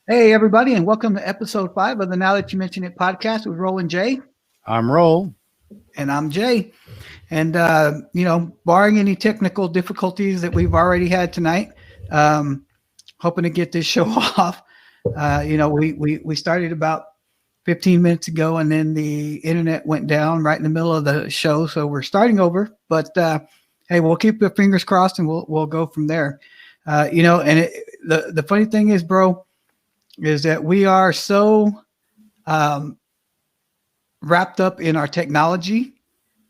Hey, everybody, and welcome to episode 5 of the Now That You Mention It podcast with Roland J. I'm Roll. And I'm Jay. And, barring any technical difficulties that we've already had tonight, um, hoping to get this show off. We started about 15 minutes ago, and then the internet went down right in the middle of the show. So we're starting over. But hey, we'll keep the fingers crossed and we'll go from there. The funny thing is, bro, is that we are so um, wrapped up in our technology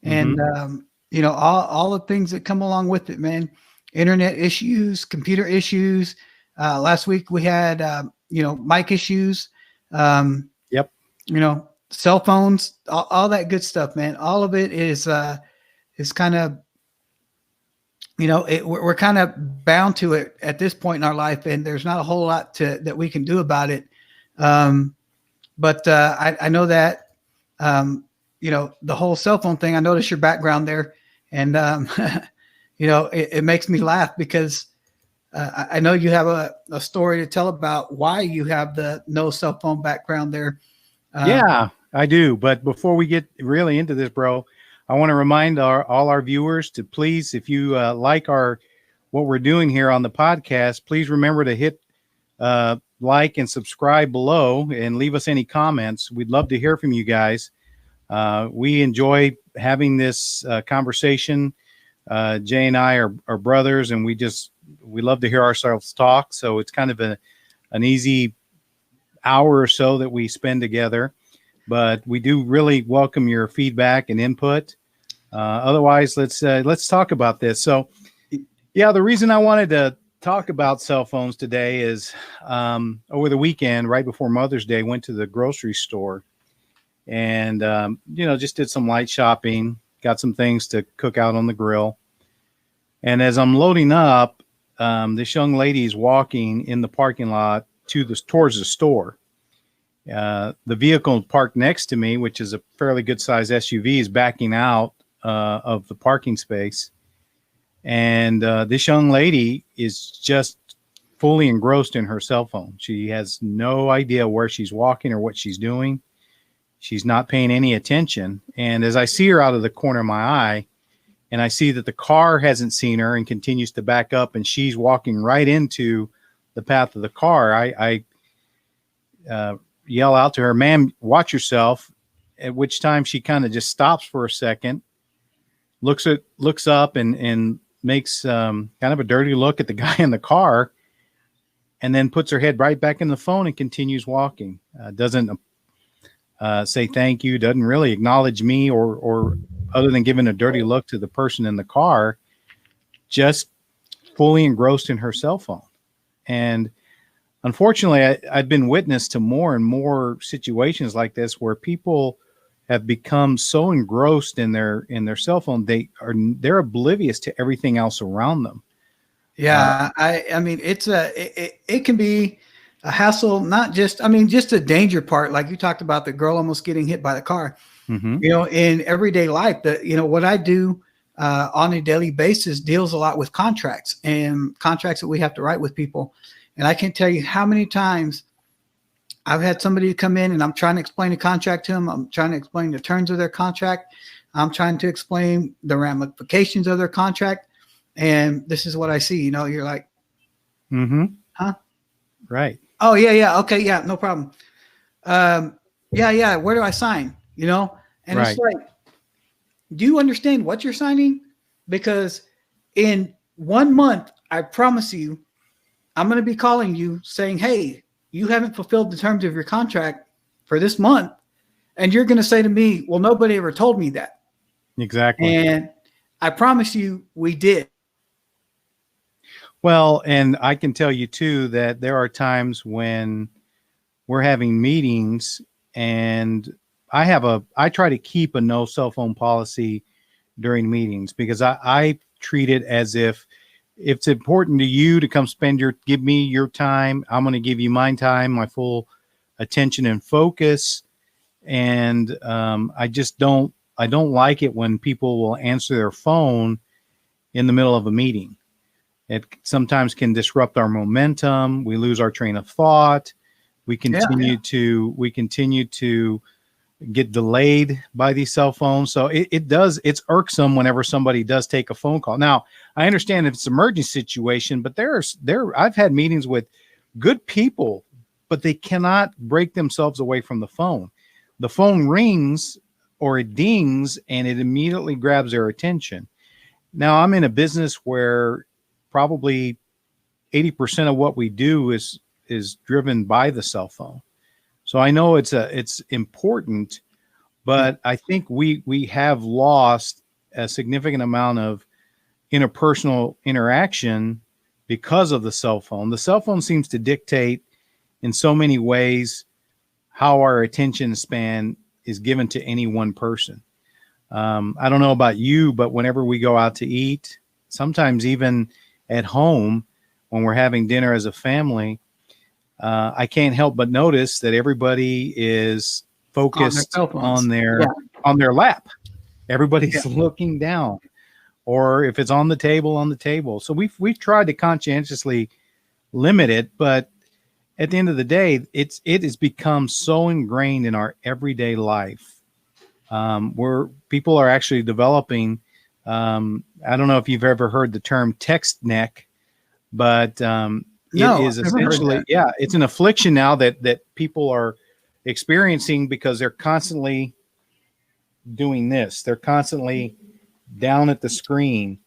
and all the things that come along with it, man. Internet issues, computer issues. Last week we had mic issues. Yep. Cell phones, all that good stuff, man. All of it is kind of we're kind of bound to it at this point in our life, and there's not a whole lot that we can do about it. But I know that the whole cell phone thing. I noticed your background there, and it makes me laugh because I know you have a story to tell about why you have the no cell phone background there. Yeah, I do. But before we get really into this, bro, I want to remind all our viewers to please, if you like what we're doing here on the podcast, please remember to hit like and subscribe below and leave us any comments. We'd love to hear from you guys. We enjoy having this conversation. Jay and I are brothers, and we love to hear ourselves talk. So it's kind of an easy hour or so that we spend together, but we do really welcome your feedback and input. Otherwise, let's talk about this. So, yeah, the reason I wanted to talk about cell phones today is over the weekend, right before Mother's Day, went to the grocery store and just did some light shopping, got some things to cook out on the grill. And as I'm loading up, this young lady is walking in the parking lot towards the store. The vehicle parked next to me, which is a fairly good sized SUV, is backing out of the parking space. And this young lady is just fully engrossed in her cell phone. She has no idea where she's walking or what she's doing. She's not paying any attention. And as I see her out of the corner of my eye, and I see that the car hasn't seen her and continues to back up, and she's walking right into the path of the car, I yell out to her, "Ma'am, watch yourself," at which time she kind of just stops for a second, looks up and makes kind of a dirty look at the guy in the car, and then puts her head right back in the phone and continues walking. Doesn't say thank you, doesn't really acknowledge me or other than giving a dirty look to the person in the car, just fully engrossed in her cell phone. And unfortunately, I've been witness to more and more situations like this where people have become so engrossed in their cell phone, they're oblivious to everything else around them. Yeah, I mean, it can be a hassle, not just, just the danger part. Like you talked about the girl almost getting hit by the car. Mm-hmm. In everyday life, what I do on a daily basis deals a lot with contracts that we have to write with people. And I can't tell you how many times I've had somebody come in and I'm trying to explain a contract to them. I'm trying to explain the terms of their contract. I'm trying to explain the ramifications of their contract. And this is what I see. You're like, huh? Right. Oh, yeah. Okay. Yeah, no problem. Yeah. Where do I sign? And right. It's like, do you understand what you're signing? Because in 1 month, I promise you, I'm going to be calling you saying, hey, you haven't fulfilled the terms of your contract for this month. And you're going to say to me, well, nobody ever told me that. Exactly. And I promise you we did. Well, and I can tell you too that there are times when we're having meetings and I try to keep a no cell phone policy during meetings because I treat it as if it's important to you to come give me your time. I'm going to give you my time, my full attention and focus. And I don't like it when people will answer their phone in the middle of a meeting. It sometimes can disrupt our momentum. We lose our train of thought. We continue to get delayed by these cell phones. So it's irksome whenever somebody does take a phone call. Now, I understand if it's an emergency situation, but I've had meetings with good people, but they cannot break themselves away from the phone. The phone rings or it dings and it immediately grabs their attention. Now, I'm in a business where probably 80% of what we do is driven by the cell phone. So I know it's important, but I think we have lost a significant amount of interpersonal interaction because of the cell phone. The cell phone seems to dictate in so many ways how our attention span is given to any one person. I don't know about you, but whenever we go out to eat, sometimes even at home when we're having dinner as a family, I can't help but notice that everybody is focused on their lap. Everybody's looking down, or if it's on the table. So we've tried to conscientiously limit it, but at the end of the day, it has become so ingrained in our everyday life, where people are actually developing. I don't know if you've ever heard the term text neck, but it is essentially, it's an affliction now that people are experiencing because they're constantly doing this. They're constantly down at the screen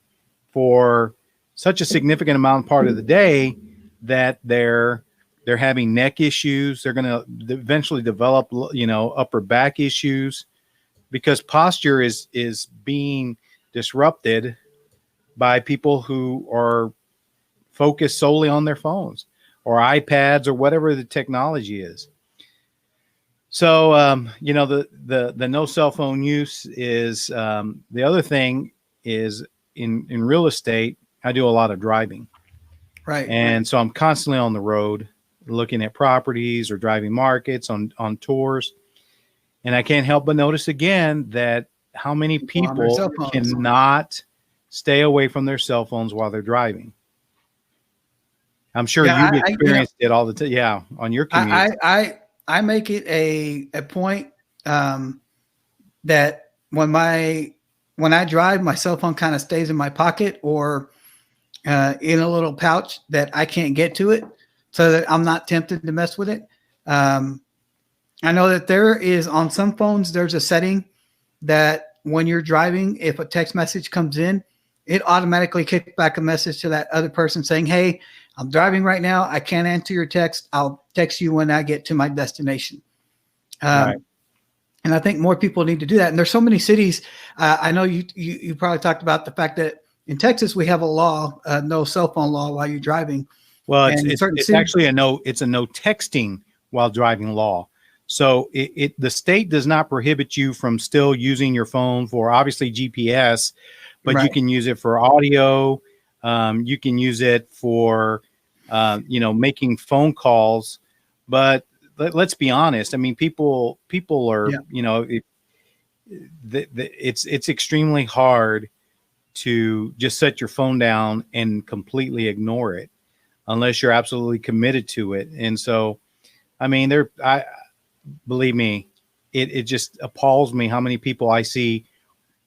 for such a significant amount part of the day that they're having neck issues. They're going to eventually develop, upper back issues because posture is being disrupted by people who are focused solely on their phones or iPads or whatever the technology is. So, the no cell phone use is the other thing is in real estate, I do a lot of driving. Right. And so I'm constantly on the road looking at properties or driving markets on tours. And I can't help but notice again that how many people cannot stay away from their cell phones while they're driving. I'm sure you've experienced it all the time. Yeah, on your commute. I make it a point that when I drive, my cell phone kind of stays in my pocket or in a little pouch that I can't get to it, so that I'm not tempted to mess with it. I know that there is on some phones, there's a setting that when you're driving, if a text message comes in, it automatically kicks back a message to that other person saying, "Hey, I'm driving right now. I can't answer your text. I'll text you when I get to my destination." Right. And I think more people need to do that. And there's so many cities. I know you probably talked about the fact that in Texas we have a law, no cell phone law while you're driving. Well, it's actually a no texting while driving law. So the state does not prohibit you from still using your phone for obviously GPS, but you can use it for audio. You can use it for, making phone calls. But let's be honest. I mean, people are, it's extremely hard to just set your phone down and completely ignore it unless you're absolutely committed to it. And so, I mean, believe me, it just appalls me how many people I see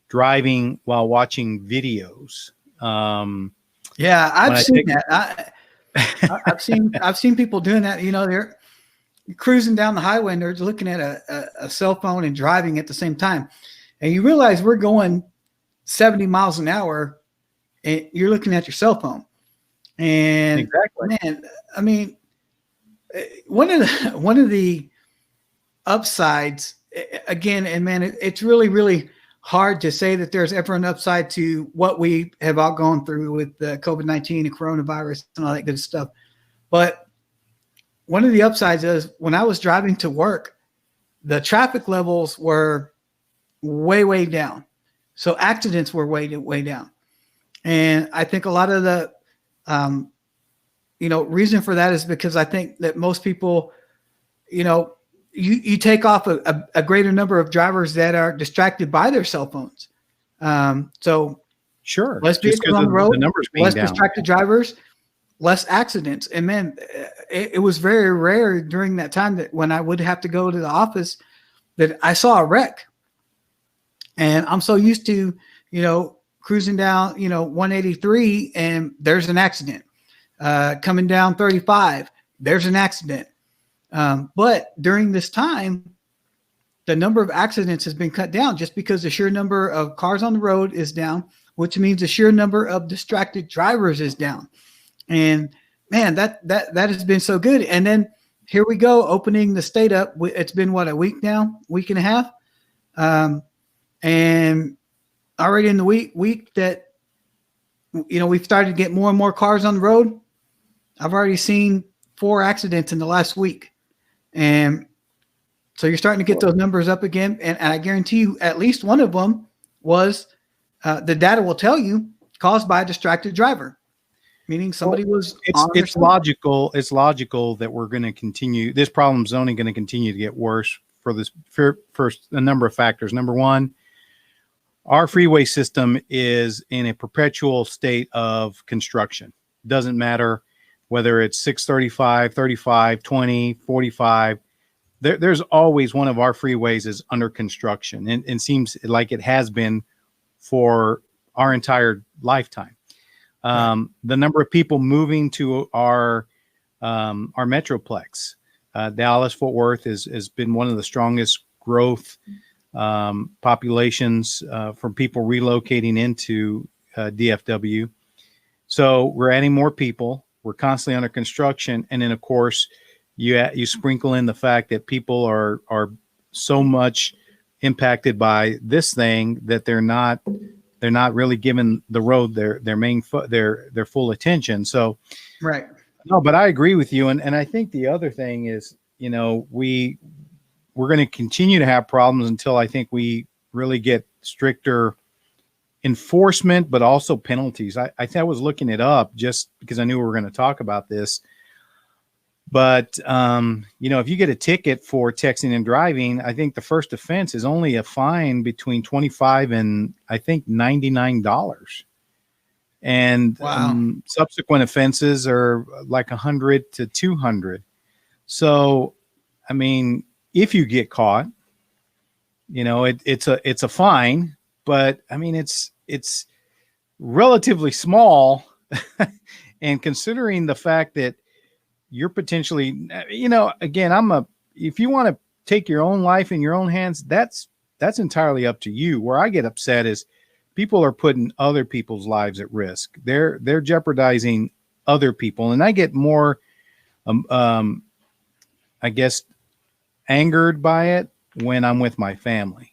driving while watching videos. I've seen that. I've seen people doing that. They're cruising down the highway and they're looking at a cell phone and driving at the same time. And you realize we're going 70 miles an hour and you're looking at your cell phone. And man, I mean, one of the upsides again, and man, it's really, really hard to say that there's ever an upside to what we have all gone through with the COVID-19 and coronavirus and all that good stuff. But one of the upsides is when I was driving to work, the traffic levels were way, way down. So accidents were way, way down. And I think a lot of the, reason for that is because I think that most people, you take off a greater number of drivers that are distracted by their cell phones. So sure, less vehicles on the road, less distracted drivers. less accidents. And man, it was very rare during that time that when I would have to go to the office that I saw a wreck. And I'm so used to, cruising down, 183 and there's an accident. Coming down 35, there's an accident. But during this time, the number of accidents has been cut down just because the sheer number of cars on the road is down, which means the sheer number of distracted drivers is down. And man, that has been so good. And then here we go, opening the state up. It's been what, a week now, week and a half. And already in the week that, we've started to get more and more cars on the road. I've already seen 4 accidents in the last week. And so you're starting to get those numbers up again. And I guarantee you at least one of them was, the data will tell you, caused by a distracted driver, meaning somebody was. It's logical. It's logical that we're going to continue. This problem is only going to continue to get worse for a number of factors. Number one, our freeway system is in a perpetual state of construction. Doesn't matter whether it's 635, 35, 20, 45. There's always one of our freeways is under construction, and seems like it has been for our entire lifetime. The number of people moving to our metroplex, Dallas Fort Worth has been one of the strongest growth populations from people relocating into DFW. So we're adding more people. We're constantly under construction, and then of course you sprinkle in the fact that people are so much impacted by this thing that they're not really giving the road their full attention. So, right. No, but I agree with you. And I think the other thing is, we're going to continue to have problems until I think we really get stricter enforcement, but also penalties. I think I was looking it up just because I knew we were going to talk about this. But, if you get a ticket for texting and driving, I think the first offense is only a fine between $25 and I think $99. And wow. Subsequent offenses are like $100 to $200. So, I mean, if you get caught, it's a fine, but I mean, it's relatively small. And considering the fact that you're potentially, again, if you want to take your own life in your own hands, that's entirely up to you. Where I get upset is people are putting other people's lives at risk. They're jeopardizing other people. And I get more, I guess, angered by it when I'm with my family,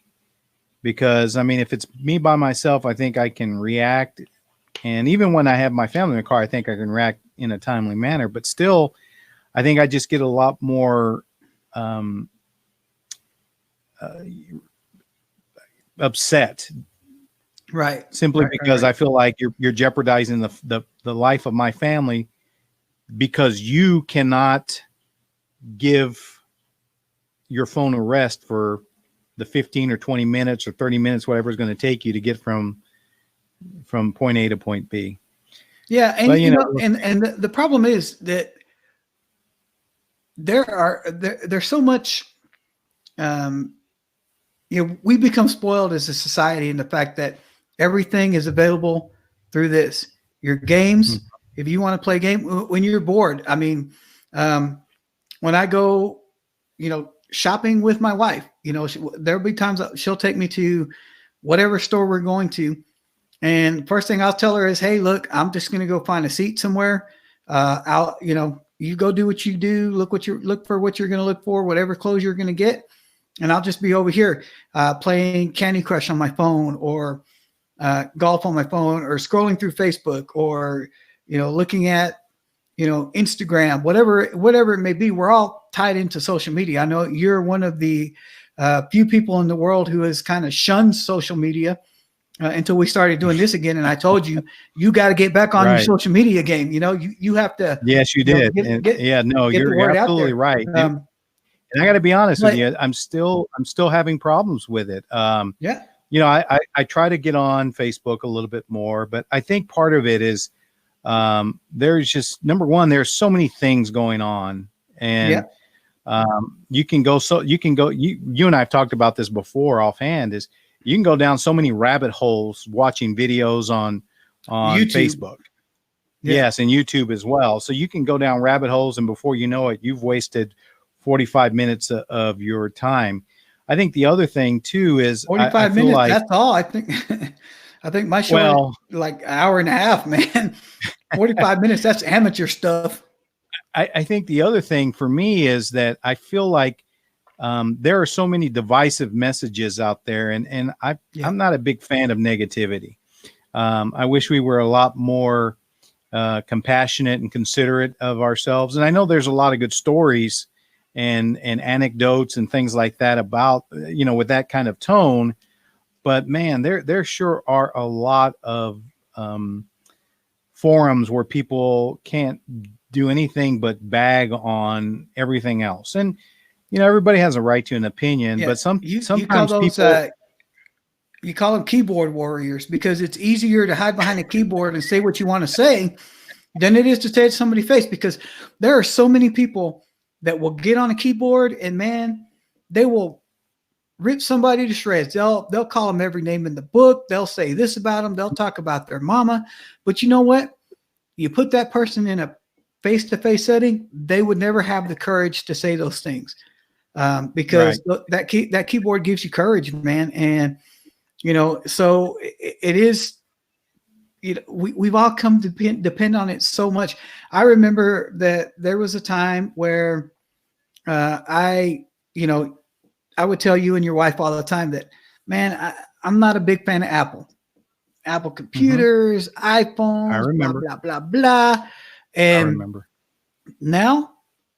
because I mean, if it's me by myself, I think I can react. And even when I have my family in the car, I think I can react in a timely manner, but still, I think I just get a lot more upset, right? Simply because I feel like you're jeopardizing the life of my family because you cannot give your phone a rest for the 15 or 20 minutes or 30 minutes, whatever it's going to take you to get from point A to point B. Yeah, and but, and the problem is that there's so much, we become spoiled as a society in the fact that everything is available through this. Your games, if you want to play a game, when you're bored. I mean, when I go, shopping with my wife, there'll be times that she'll take me to whatever store we're going to. And first thing I'll tell her is, hey, look, I'm just going to go find a seat somewhere. You go do what you do. Look for what you're going to look for, whatever clothes you're going to get. And I'll just be over here playing Candy Crush on my phone, or golf on my phone, or scrolling through Facebook, or, looking at, Instagram, whatever it may be. We're all tied into social media. I know you're one of the few people in the world who has kind of shunned social media until we started doing this again. And I told you, you got to get back on your social media game. You have to. Yes, you did. You're absolutely right. And I got to be honest with you, I'm still having problems with it. I try to get on Facebook a little bit more, but I think part of it is there's just, number one, there's so many things going on, and you can go, you and I have talked about this before offhand, is you can go down so many rabbit holes watching videos on YouTube. Facebook. Yes, and YouTube as well. So you can go down rabbit holes, and before you know it, you've wasted 45 minutes of your time. I think the other thing too is 45 minutes. Like, that's all. I think I think my show is like an hour and a half, man. 45 minutes. That's amateur stuff. I think the other thing for me is that I feel like there are so many divisive messages out there, and I'm not a big fan of negativity. I wish we were a lot more compassionate and considerate of ourselves. And I know there's a lot of good stories and anecdotes and things like that about, with that kind of tone. But man, there sure are a lot of forums where people can't do anything but bag on everything else. And, everybody has a right to an opinion, but sometimes people, you call them keyboard warriors, because it's easier to hide behind a keyboard and say what you want to say than it is to say it to somebody's face, because there are so many people that will get on a keyboard and, man, they will rip somebody to shreds. They'll call them every name in the book. They'll say this about them. They'll talk about their mama. But you know what? You put that person in a face-to-face setting, they would never have the courage to say those things, because that keyboard gives you courage, man. And, so it is, we've all come to depend on it so much. I remember that there was a time where I would tell you and your wife all the time that, man, I'm not a big fan of Apple computers, iPhones, I remember. blah, blah, blah, blah. And I remember. Now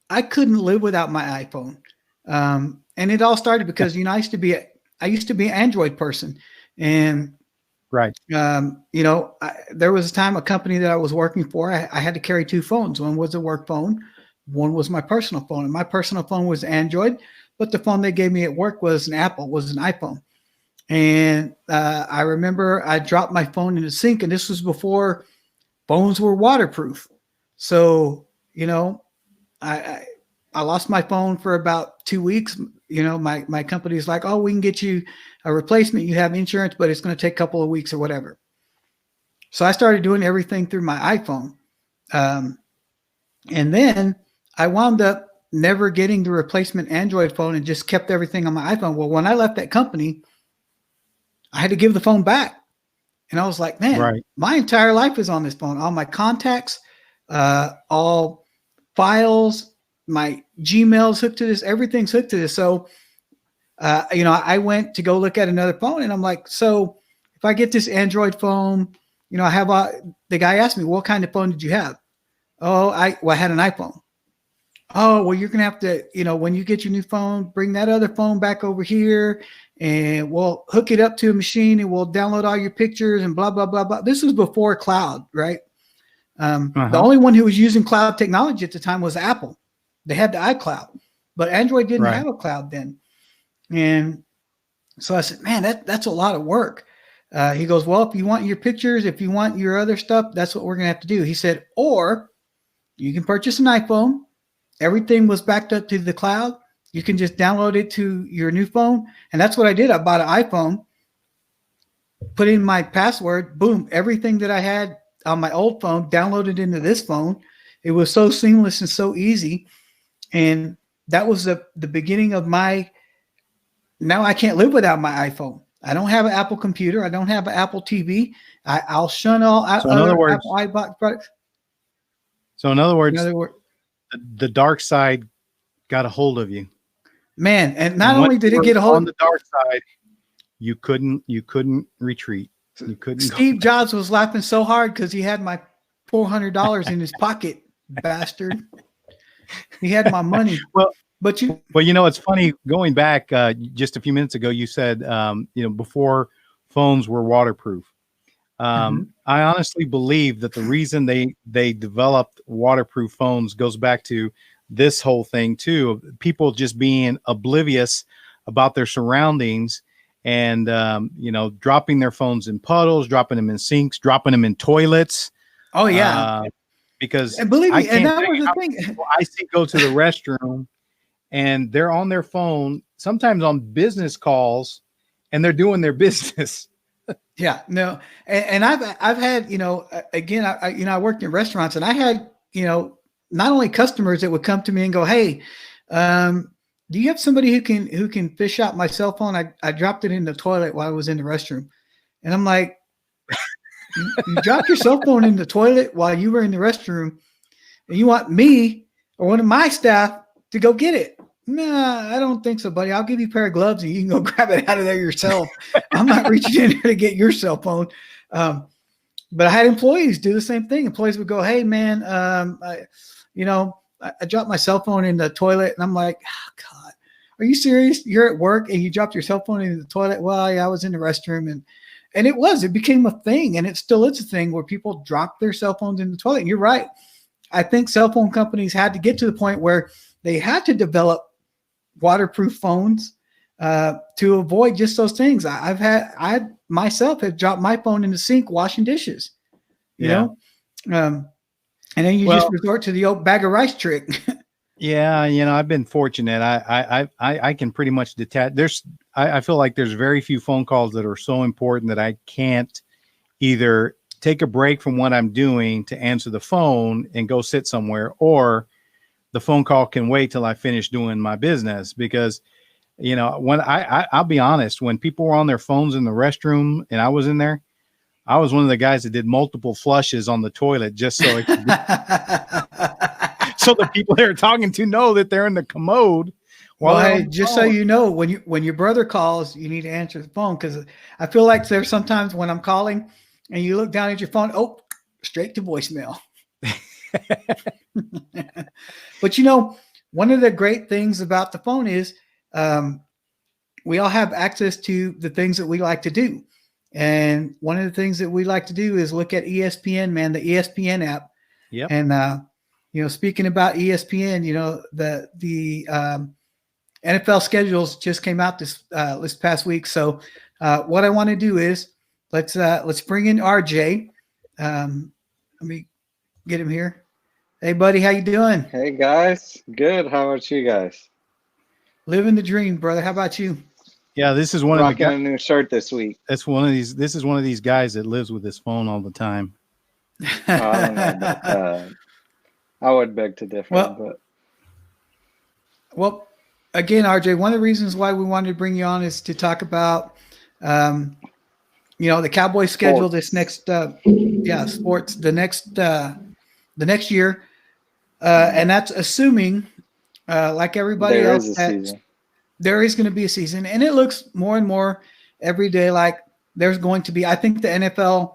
I couldn't live without my iPhone. And it all started because, I used to be an Android person, and there was a time, a company that I was working for, I had to carry two phones. One was a work phone. One was my personal phone, and my personal phone was Android, but the phone they gave me at work was an iPhone. And I remember I dropped my phone in the sink, and this was before phones were waterproof. So, I lost my phone for about 2 weeks. My company's like, oh, we can get you a replacement. You have insurance, but it's going to take a couple of weeks or whatever. So I started doing everything through my iPhone. And then I wound up never getting the replacement Android phone and just kept everything on my iPhone. Well, when I left that company, I had to give the phone back. And I was like, man, my entire life is on this phone. All my contacts, all files, my Gmail's hooked to this, everything's hooked to this. So, I went to go look at another phone, and I'm like, so if I get this Android phone, I have the guy asked me, what kind of phone did you have? Oh, I had an iPhone. Oh, well, you're going to have to, when you get your new phone, bring that other phone back over here, and we'll hook it up to a machine, and we'll download all your pictures and blah, blah, blah, blah. This was before cloud, right? The only one who was using cloud technology at the time was Apple. They had the iCloud, but Android didn't have a cloud then. And so I said, man, that's a lot of work. He goes, well, if you want your pictures, if you want your other stuff, that's what we're going to have to do. He said, or you can purchase an iPhone. Everything was backed up to the cloud. You can just download it to your new phone. And that's what I did. I bought an iPhone, put in my password, boom, everything that I had on my old phone downloaded into this phone. It was so seamless and so easy. And that was the beginning of now I can't live without my iPhone. I don't have an Apple computer. I don't have an Apple TV. I'll shun all Apple iBox products. So in other words, the dark side got a hold of you, man. And not only did it get a hold on the dark side, you couldn't retreat. You couldn't. Steve Jobs was laughing so hard because he had my $400 in his pocket, bastard. He had my money. Well, it's funny, going back just a few minutes ago, you said, before phones were waterproof. I honestly believe that the reason they developed waterproof phones goes back to this whole thing too, people just being oblivious about their surroundings and, dropping their phones in puddles, dropping them in sinks, dropping them in toilets. Oh yeah. Because And believe I me, and can't that tell was you the how many thing. people I see go to the restroom and they're on their phone, sometimes on business calls, and they're doing their business. Yeah, no, and I've had, again, I worked in restaurants, and I had, not only customers that would come to me and go, hey, do you have somebody who can fish out my cell phone? I dropped it in the toilet while I was in the restroom, and I'm like, you dropped your cell phone in the toilet while you were in the restroom, and you want me or one of my staff to go get it? Nah, I don't think so, buddy. I'll give you a pair of gloves and you can go grab it out of there yourself. I'm not reaching in there to get your cell phone. But I had employees do the same thing. Employees would go, hey, man, I dropped my cell phone in the toilet. And I'm like, oh, God, are you serious? You're at work and you dropped your cell phone in the toilet? Well, yeah, I was in the restroom. And it became a thing. And it still is a thing where people drop their cell phones in the toilet. And you're right. I think cell phone companies had to get to the point where they had to develop waterproof phones to avoid just those things. I myself have dropped my phone in the sink washing dishes, Yeah. and then you just resort to the old bag of rice trick. Yeah, I've been fortunate. I can pretty much detach. I feel like there's very few phone calls that are so important that I can't either take a break from what I'm doing to answer the phone and go sit somewhere, or the phone call can wait till I finish doing my business. Because, when I'll be honest, when people were on their phones in the restroom and I was in there, I was one of the guys that did multiple flushes on the toilet just so it could so the people they're talking to know that they're in the commode. Well, hey, just so you know, when your brother calls, you need to answer the phone, because I feel like there's sometimes when I'm calling and you look down at your phone, straight to voicemail. But one of the great things about the phone is we all have access to the things that we like to do. And one of the things that we like to do is look at ESPN, man, the ESPN app. Yep. And speaking about ESPN, the NFL schedules just came out this past week. So what I want to do is let's bring in RJ. Let me get him here. Hey, buddy, how you doing? Hey guys, good. How about you guys? Living the dream, brother. How about you? Yeah, this is one of the Rocking a new shirt this week. This is one of these guys that lives with his phone all the time. I don't know about that. I would beg to differ. Well, again, RJ, one of the reasons why we wanted to bring you on is to talk about, the Cowboys schedule this next, sports the next year, and that's assuming, like everybody there else, is a that season. There is going to be a season, and it looks more and more every day like there's going to be. I think the NFL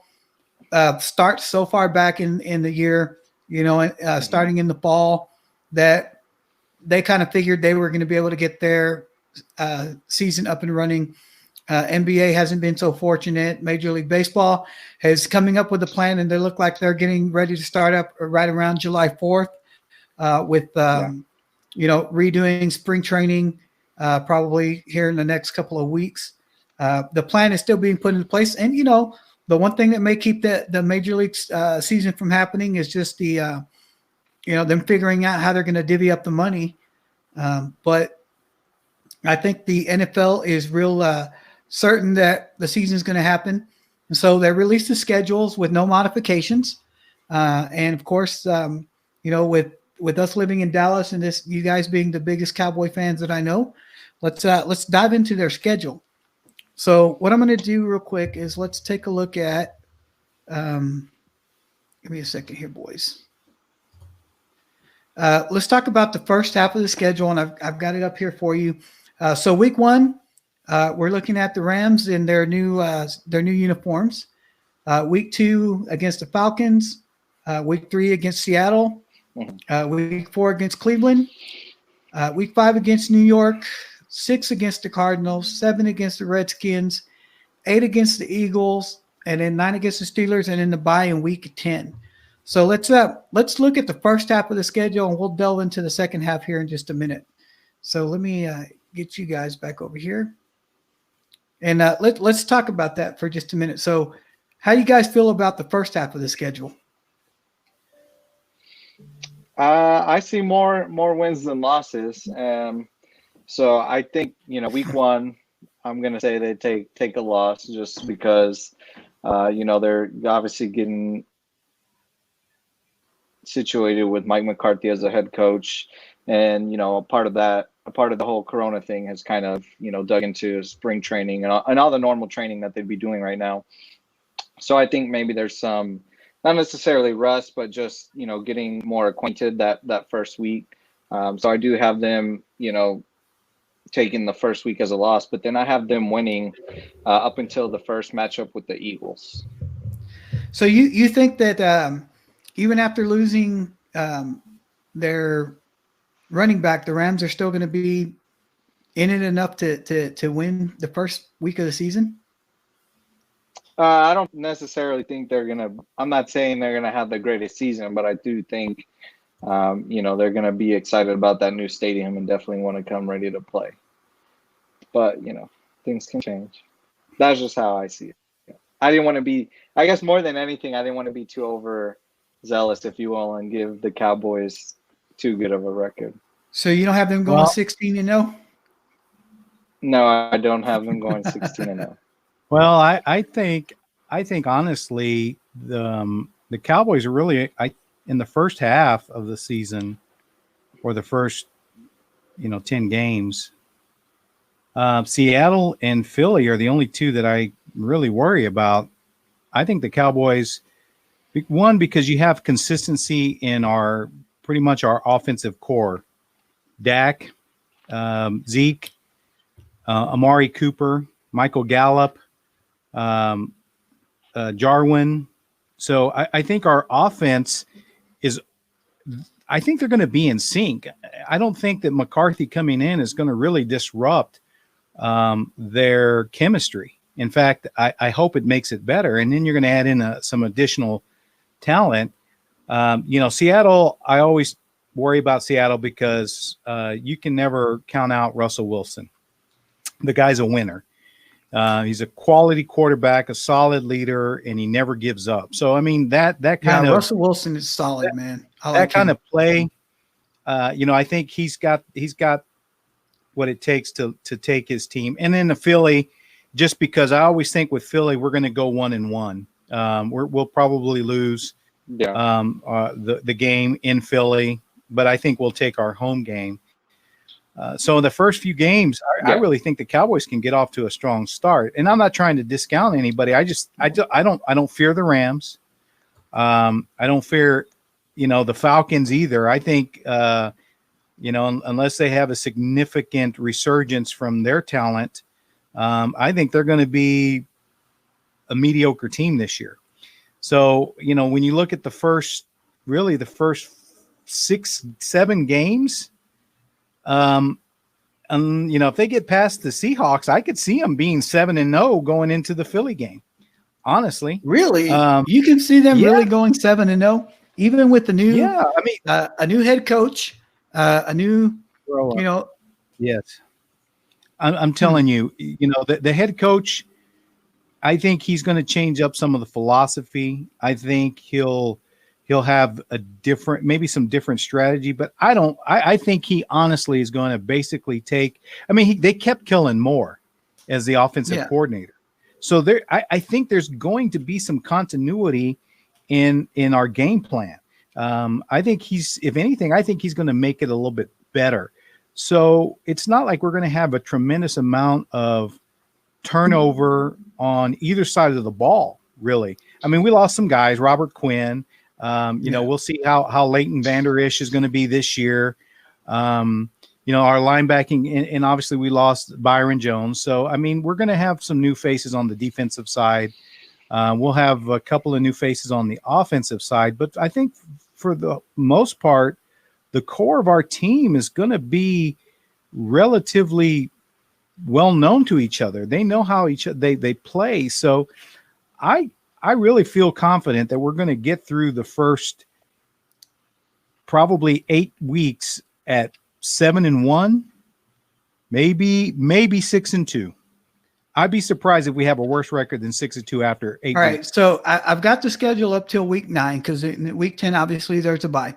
starts so far back in the year, starting in the fall, that they kind of figured they were going to be able to get their season up and running. NBA hasn't been so fortunate. Major League Baseball is coming up with a plan, and they look like they're getting ready to start up right around July 4th with redoing spring training probably here in the next couple of weeks. The plan is still being put into place, and the one thing that may keep the Major League season from happening is just the them figuring out how they're going to divvy up the money. But I think the NFL is real certain that the season is going to happen. And so they released the schedules with no modifications. And of course, with us living in Dallas and you guys being the biggest Cowboy fans that I know, let's dive into their schedule. So what I'm going to do real quick is let's take a look at, give me a second here, boys. Let's talk about the first half of the schedule, and I've got it up here for you. So week 1, we're looking at the Rams in their new uniforms. Week 2 against the Falcons. Week 3 against Seattle. Week 4 against Cleveland. Week 5 against New York. 6 against the Cardinals. 7 against the Redskins. 8 against the Eagles, and then 9 against the Steelers, and then the bye in week 10. So let's look at the first half of the schedule, and we'll delve into the second half here in just a minute. So let me get you guys back over here, and let's talk about that for just a minute. So, how do you guys feel about the first half of the schedule? I see more wins than losses. So I think, week one, I'm gonna say they take a loss just because they're obviously getting situated with Mike McCarthy as a head coach, and a part of the whole Corona thing has kind of dug into spring training and all the normal training that they'd be doing right now. So I think maybe there's some, not necessarily rust, but just getting more acquainted that first week. So I do have them taking the first week as a loss, but then I have them winning up until the first matchup with the Eagles. So you think that even after losing their running back, the Rams are still going to be in it enough to win the first week of the season? I don't necessarily think they're gonna. I'm not saying they're gonna have the greatest season, but I do think they're gonna be excited about that new stadium and definitely want to come ready to play. But things can change. That's just how I see it. I didn't want to be. I guess more than anything, I didn't want to be too overzealous, if you will, and give the Cowboys too good of a record. So you don't have them going 16-0? No, I don't have them going 16-0. Well, I think honestly the Cowboys are really in the first half of the season, or the first 10 games. Seattle and Philly are the only two that I really worry about. I think the Cowboys, one, because you have consistency in pretty much our offensive core. Dak, Zeke, Amari Cooper, Michael Gallup, Jarwin. So I think our offense I think they're going to be in sync. I don't think that McCarthy coming in is going to really disrupt their chemistry. In fact, I hope it makes it better. And then you're going to add in some additional talent. Seattle, I always worry about Seattle because you can never count out Russell Wilson. The guy's a winner. He's a quality quarterback, a solid leader, and he never gives up. So, I mean, that kind of Russell Wilson is solid, man. I like that kind him. of play. I think he's got what it takes to take his team. And then the Philly, just because I always think with Philly, we're going to go 1-1. We'll probably lose the game in Philly, but I think we'll take our home game. So in the first few games, I really think the Cowboys can get off to a strong start. And I'm not trying to discount anybody. I don't fear the Rams. I don't fear, the Falcons either. I think, unless they have a significant resurgence from their talent, I think they're going to be a mediocre team this year. So, when you look at the first 6-7 games, if they get past the Seahawks, I could see them being 7-0 going into the Philly game. Honestly, really, you can see them really going 7-0, even with the new, a new head coach, a new, Yes, I'm telling you, the head coach. I think he's going to change up some of the philosophy. I think he'll have maybe some different strategy, but I think he honestly is going to basically they kept Kellen Moore as the offensive coordinator. So I think there's going to be some continuity in our game plan. I think if anything, I think he's going to make it a little bit better. So it's not like we're going to have a tremendous amount of turnover on either side of the ball, really. I mean, we lost some guys, Robert Quinn. We'll see how Leighton Vander Esch is going to be this year. Our linebacking, and obviously we lost Byron Jones. So, I mean, we're going to have some new faces on the defensive side. We'll have a couple of new faces on the offensive side. But I think for the most part, the core of our team is going to be relatively well known to each other. They know how they play. So I really feel confident that we're going to get through the first probably 8 weeks at 7-1, maybe 6-2. I'd be surprised if we have a worse record than 6-2 after 8 weeks. All right, so I've got the schedule up till week 9 because in week 10, obviously, there's a bye.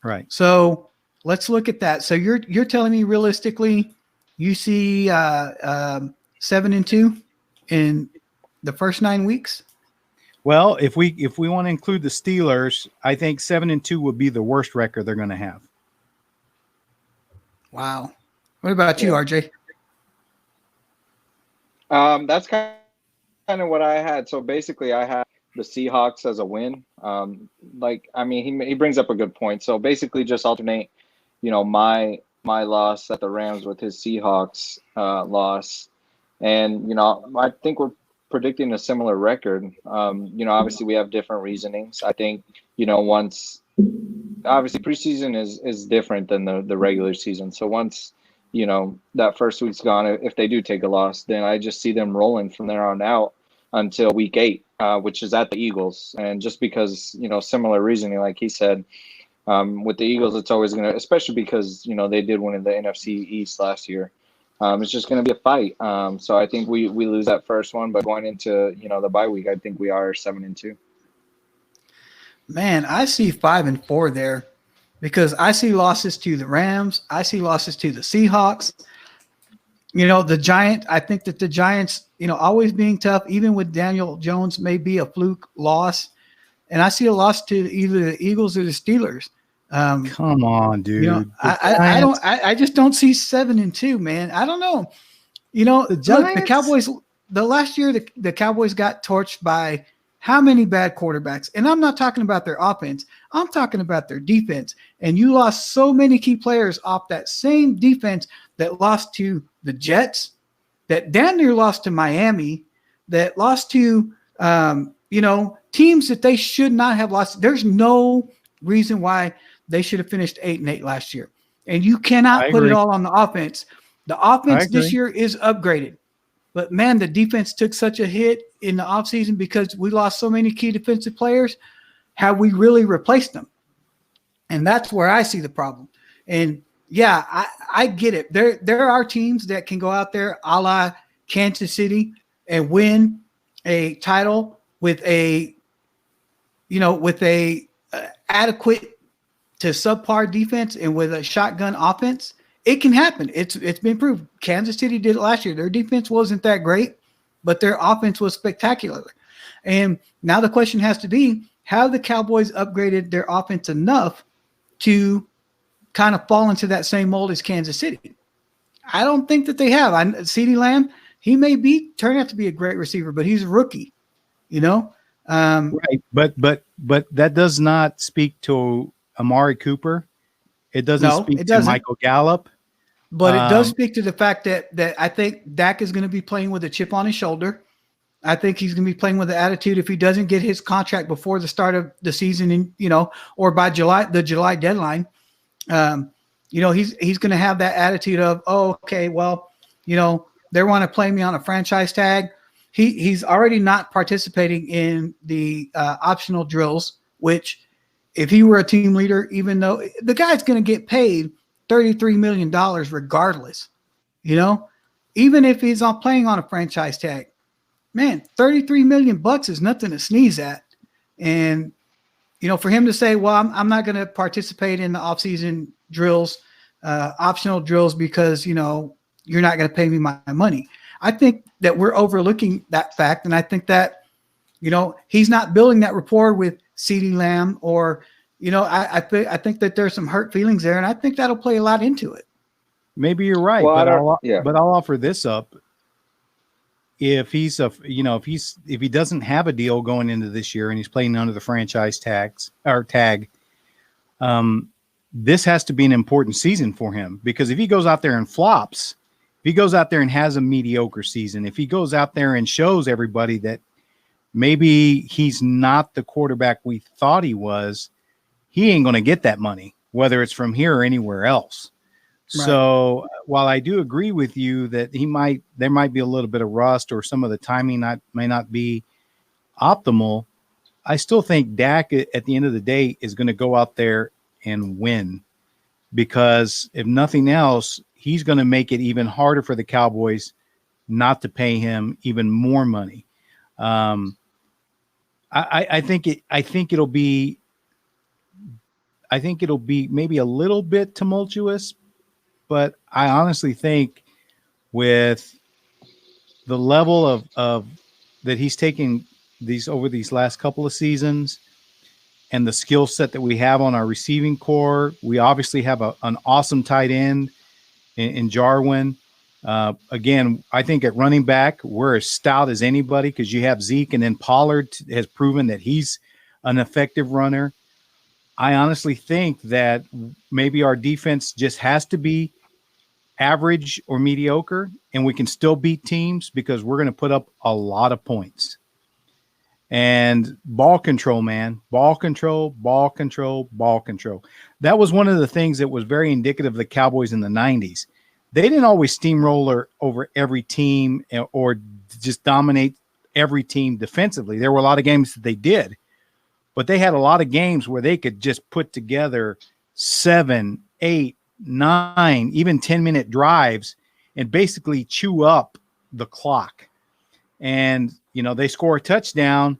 Right. So let's look at that. So you're telling me realistically, you see 7-2 in the first 9 weeks? Well, if we want to include the Steelers, I think 7-2 would be the worst record they're going to have. Wow. What about you, Yeah. RJ? That's kind of what I had. So basically, I had the Seahawks as a win. He brings up a good point. So basically, just alternate, my loss at the Rams with his Seahawks loss, and I think we're predicting a similar record. Obviously we have different reasonings. I think once obviously preseason is different than the regular season. So once that first week's gone, if they do take a loss, then I just see them rolling from there on out until week 8, which is at the Eagles. And just because similar reasoning, like he said, with the Eagles, it's always going to, especially because they did win in the NFC East last year. It's just going to be a fight. So I think we lose that first one, but going into the bye week, I think we are 7-2. Man, I see 5-4 there because I see losses to the Rams. I see losses to the Seahawks. I think that the Giants, always being tough, even with Daniel Jones, may be a fluke loss. And I see a loss to either the Eagles or the Steelers. Come on, dude. I just don't see 7-2, man. I don't know. Look, the Cowboys, the last year, the Cowboys got torched by how many bad quarterbacks? And I'm not talking about their offense. I'm talking about their defense. And you lost so many key players off that same defense that lost to the Jets, that damn near lost to Miami, that lost to, teams that they should not have lost. There's no reason why they should have finished 8-8 last year. And you cannot put it all on the offense. The offense this year is upgraded. But, man, the defense took such a hit in the offseason because we lost so many key defensive players. Have we really replaced them? And that's where I see the problem. And, yeah, I get it. There are teams that can go out there a la Kansas City and win a title with a adequate to subpar defense and with a shotgun offense. It can happen. It's been proved. Kansas City did it last year. Their defense wasn't that great, but their offense was spectacular. And now the question has to be, have the Cowboys upgraded their offense enough to kind of fall into that same mold as Kansas City? I don't think that they have. CeeDee Lamb, he may turn out to be a great receiver, but he's a rookie, Right. But that does not speak to Amari Cooper. It doesn't speak to Michael Gallup. But it does speak to the fact that I think Dak is going to be playing with a chip on his shoulder. I think he's going to be playing with the attitude if he doesn't get his contract before the start of the season, or by the July deadline. He's going to have that attitude of, oh, okay, well, they want to play me on a franchise tag. He's already not participating in the optional drills, which if he were a team leader, even though the guy's going to get paid $33 million regardless, even if he's playing on a franchise tag, man, $33 million is nothing to sneeze at. And, for him to say, well, I'm not going to participate in the offseason drills, optional drills, because, you're not going to pay me my money. I think that we're overlooking that fact. And I think that, he's not building that rapport with CeeDee Lamb or, I think that there's some hurt feelings there, and I think that'll play a lot into it. Maybe you're right, well, but I'll offer this up. If he's if he doesn't have a deal going into this year and he's playing under the franchise tag, this has to be an important season for him, because if he goes out there and flops, if he goes out there and has a mediocre season, if he goes out there and shows everybody that maybe he's not the quarterback we thought he was, he ain't going to get that money, whether it's from here or anywhere else. Right. So while I do agree with you that there might be a little bit of rust or some of the timing may not be optimal, I still think Dak at the end of the day is going to go out there and win, because if nothing else, he's going to make it even harder for the Cowboys not to pay him even more money. I think it'll be I think it'll be maybe a little bit tumultuous, but I honestly think with the level of that he's taking these last couple of seasons and the skill set that we have on our receiving core, we obviously have an awesome tight end in Jarwin. Again, I think at running back, we're as stout as anybody because you have Zeke, and then Pollard has proven that he's an effective runner. I honestly think that maybe our defense just has to be average or mediocre, and we can still beat teams because we're going to put up a lot of points. And ball control, man, ball control, ball control, ball control. That was one of the things that was very indicative of the Cowboys in the 90s. They didn't always steamroller over every team or just dominate every team defensively. There were a lot of games that they did, but they had a lot of games where they could just put together 7, 8, 9, even 10-minute drives and basically chew up the clock. And, they score a touchdown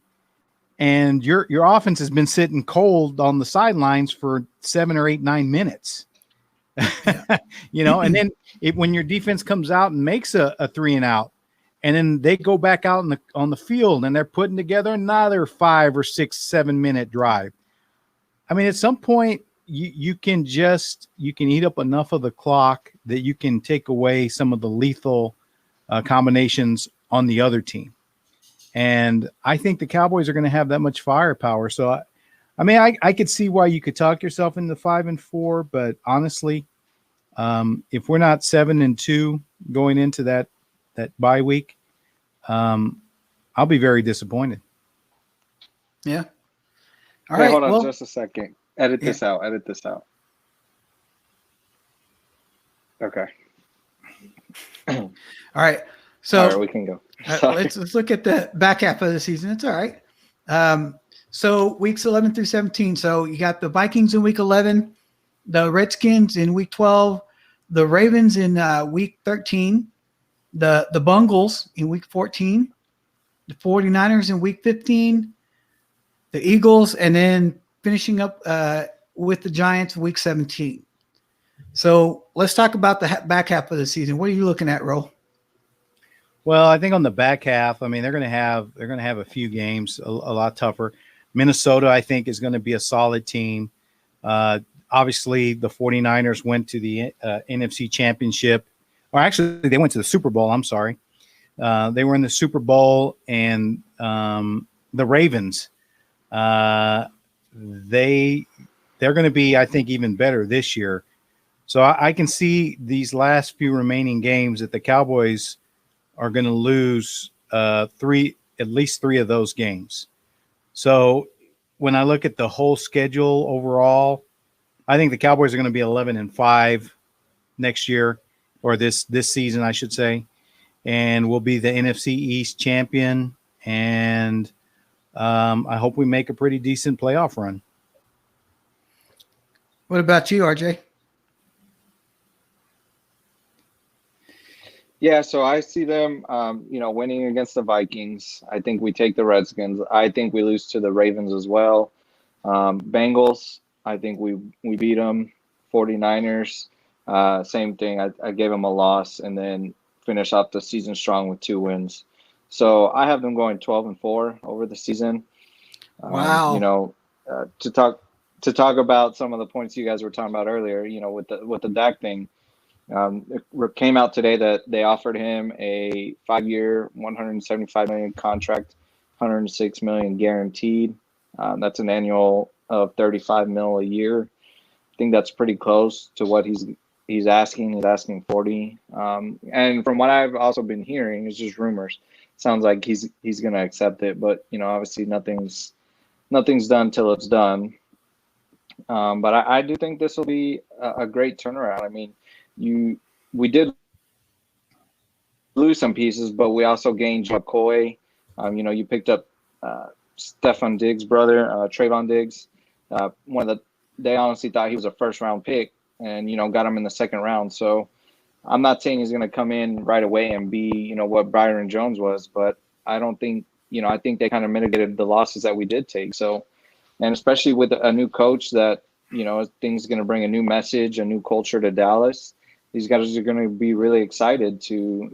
and your offense has been sitting cold on the sidelines for 7 or 8, 9 minutes. And then when your defense comes out and makes a 3-and-out, and then they go back out on the field and they're putting together another 5 or 6, 7-minute drive. I mean, at some point you can eat up enough of the clock that you can take away some of the lethal combinations on the other team. And I think the Cowboys are going to have that much firepower. So, I could see why you could talk yourself into 5-4, but honestly, if we're not 7-2 going into that bye week, I'll be very disappointed. Yeah. All hey, right. hold on just a second. Edit this out. Okay. All right. So all right, we can go. Let's look at the back half of the season. It's all right. So weeks 11 through 17. So you got the Vikings in week 11, the Redskins in week 12, the Ravens in week 13, the Bungles in week 14, the 49ers in week 15, the Eagles, and then finishing up with the Giants week 17. So let's talk about the back half of the season. What are you looking at, Ro? Well, I think on the back half, they're going to have a few games a lot tougher. Minnesota, I think, is going to be a solid team. Obviously, the 49ers went to the NFC Championship, or actually, they went to the Super Bowl. I'm sorry, they were in the Super Bowl, and the Ravens, they're going to be, I think, even better this year. So I can see these last few remaining games that the Cowboys are going to lose at least three of those games. So when I look at the whole schedule overall, I think the Cowboys are going to be 11-5 next year, or this season, I should say, and we'll be the NFC East champion. And I hope we make a pretty decent playoff run. What about you, RJ? Yeah, so I see them, winning against the Vikings. I think we take the Redskins. I think we lose to the Ravens as well. Bengals, I think we beat them. 49ers, same thing. I gave them a loss and then finish off the season strong with 2 wins. So I have them going 12-4 over the season. Wow. To talk about some of the points you guys were talking about earlier, with the Dak thing. It came out today that they offered him a 5-year, $175 million contract, $106 million guaranteed. That's an annual of $35 million a year. I think that's pretty close to what he's asking. He's asking 40. And from what I've also been hearing, it's just rumors. Sounds like he's going to accept it, but obviously nothing's done till it's done. But I do think this will be a great turnaround. I mean, we did lose some pieces, but we also gained McCoy. You picked up Stefon Diggs' brother, Trayvon Diggs. They honestly thought he was a first-round pick, and got him in the second round. So I'm not saying he's going to come in right away and be what Byron Jones was, but I don't think I think they kind of mitigated the losses that we did take. So, and especially with a new coach that I think it's going to bring a new message, a new culture to Dallas. These guys are going to be really excited to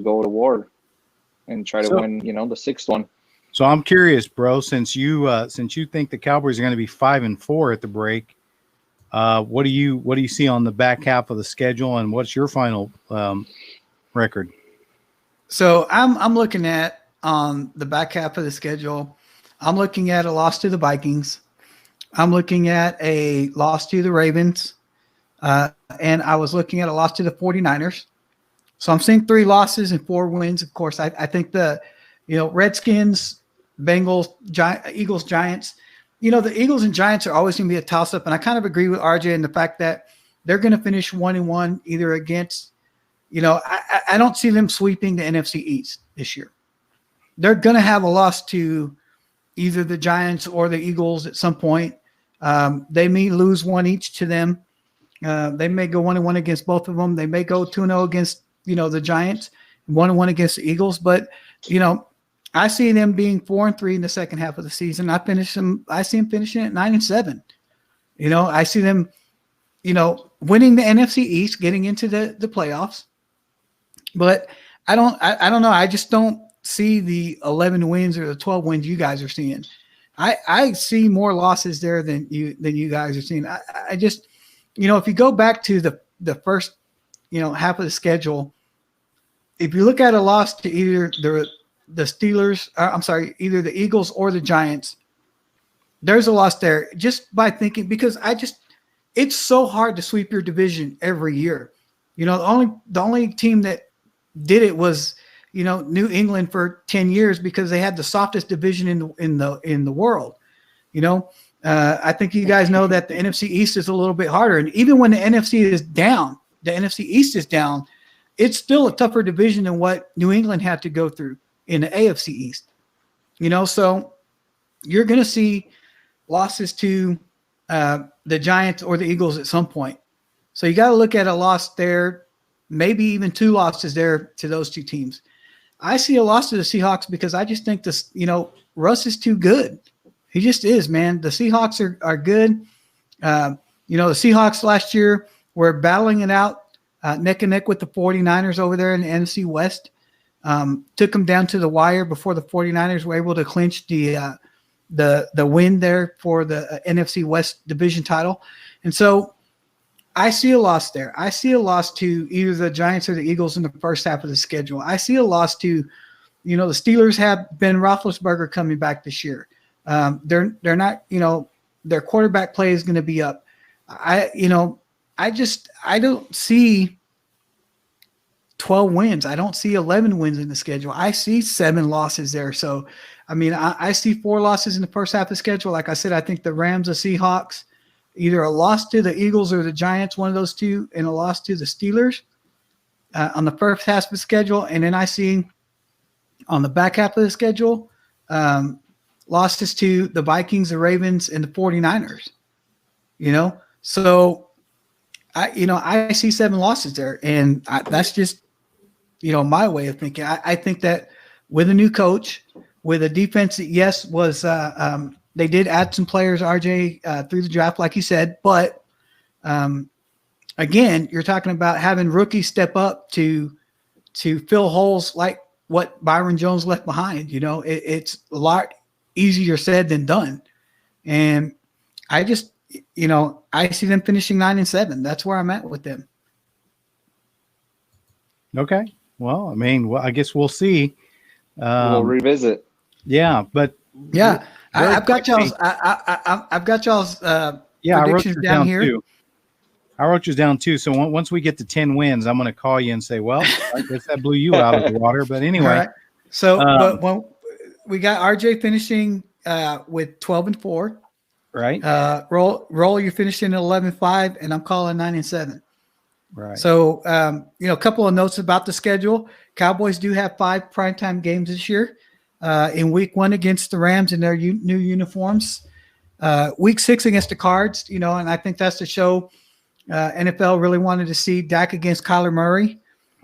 go to war and try to win, the sixth one. So I'm curious, bro, since you think the Cowboys are going to be 5-4 at the break, what do you see on the back half of the schedule, and what's your final record? So I'm looking at on the back half of the schedule. I'm looking at a loss to the Vikings. I'm looking at a loss to the Ravens. And I was looking at a loss to the 49ers. So I'm seeing 3 losses and 4 wins. Of course, I think the, Redskins, Bengals, Eagles, Giants, the Eagles and Giants are always going to be a toss-up. And I kind of agree with RJ in the fact that they're going to finish 1-1 either against, I don't see them sweeping the NFC East this year. They're going to have a loss to either the Giants or the Eagles at some point. They may lose one each to them. They may go 1-1 against both of them. They may go 2-0 against, the Giants, 1-1 against the Eagles. But, I see them being 4-3 in the second half of the season. I see them finishing at 9-7. I see them, winning the NFC East, getting into the playoffs. But I don't know. I just don't see the 11 wins or the 12 wins you guys are seeing. I see more losses there than you guys are seeing. I just, if you go back to the first, half of the schedule, if you look at a loss to either the Steelers, either the Eagles or the Giants, there's a loss there just by thinking, because it's so hard to sweep your division every year. The only team that did it was, New England for 10 years because they had the softest division in the world. I think you guys know that the NFC East is a little bit harder. And even when the NFC is down, the NFC East is down, it's still a tougher division than what New England had to go through in the AFC East. So you're going to see losses to the Giants or the Eagles at some point. So you got to look at a loss there, maybe even 2 losses there to those 2 teams. I see a loss to the Seahawks because I just think this, Russ is too good. He just is, man. The Seahawks are good. The Seahawks last year were battling it out neck and neck with the 49ers over there in the NFC West. Took them down to the wire before the 49ers were able to clinch the win there for the NFC West division title. And so I see a loss there. I see a loss to either the Giants or the Eagles in the first half of the schedule. I see a loss to, the Steelers have Ben Roethlisberger coming back this year. They're not, their quarterback play is going to be up. I don't see 12 wins. I don't see 11 wins in the schedule. I see 7 losses there. So, I see 4 losses in the first half of the schedule. Like I said, I think the Rams, the Seahawks, either a loss to the Eagles or the Giants, one of those 2, and a loss to the Steelers on the first half of the schedule. And then I see on the back half of the schedule, losses to the Vikings, the Ravens, and the 49ers. So I see 7 losses there, and that's just, my way of thinking. I think that with a new coach, with a defense that, yes, was they did add some players, RJ, through the draft, like you said, but again, you're talking about having rookies step up to fill holes like what Byron Jones left behind. It's a lot easier said than done, and I just, I see them finishing 9-7. That's where I'm at with them. Okay. Well, I guess we'll see. We'll revisit. Yeah, but yeah, I've got y'all's. I've got y'all's predictions down here. Too. I wrote yours down too. So once we get to 10 wins, I'm going to call you and say, "Well, I guess that blew you out of the water." But anyway, right. So but when we got RJ finishing with 12-4. Right. Roll, you're finishing at 11-5, and I'm calling 9-7. Right. So, a couple of notes about the schedule. Cowboys do have 5 primetime games this year. In week 1 against the Rams in their new uniforms. Week 6 against the Cards, and I think that's to show NFL really wanted to see Dak against Kyler Murray.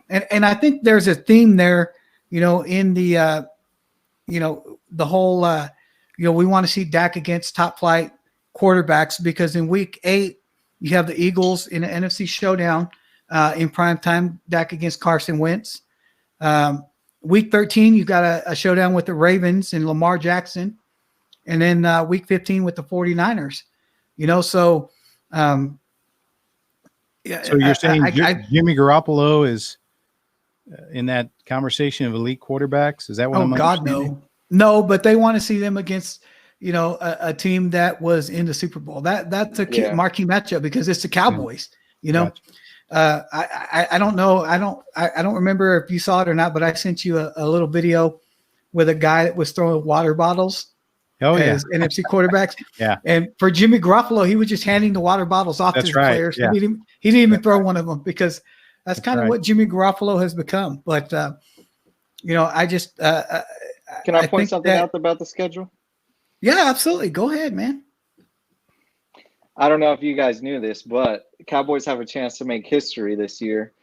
And I think there's a theme there, in the, the whole, we want to see Dak against top flight quarterbacks, because in week 8 you have the Eagles in the NFC showdown in prime time, Dak against Carson Wentz. Week 13 you've got a showdown with the Ravens and Lamar Jackson, and then week 15 with the 49ers. So So you're saying Jimmy Garoppolo is in that conversation of elite quarterbacks? Is that what I'm understanding? No, but they want to see them against a team that was in the Super Bowl. That's a marquee matchup because it's the Cowboys. Gotcha. I don't know. I don't remember if you saw it or not, but I sent you a little video with a guy that was throwing water bottles. As NFC quarterbacks. Yeah. And for Jimmy Garoppolo, he was just handing the water bottles off to the players. Yeah. He didn't even throw one of them, because that's kind of what Jimmy Garoppolo has become. But I just can I point something out about the schedule? Yeah, absolutely. Go ahead, man. I don't know if you guys knew this, but the Cowboys have a chance to make history this year.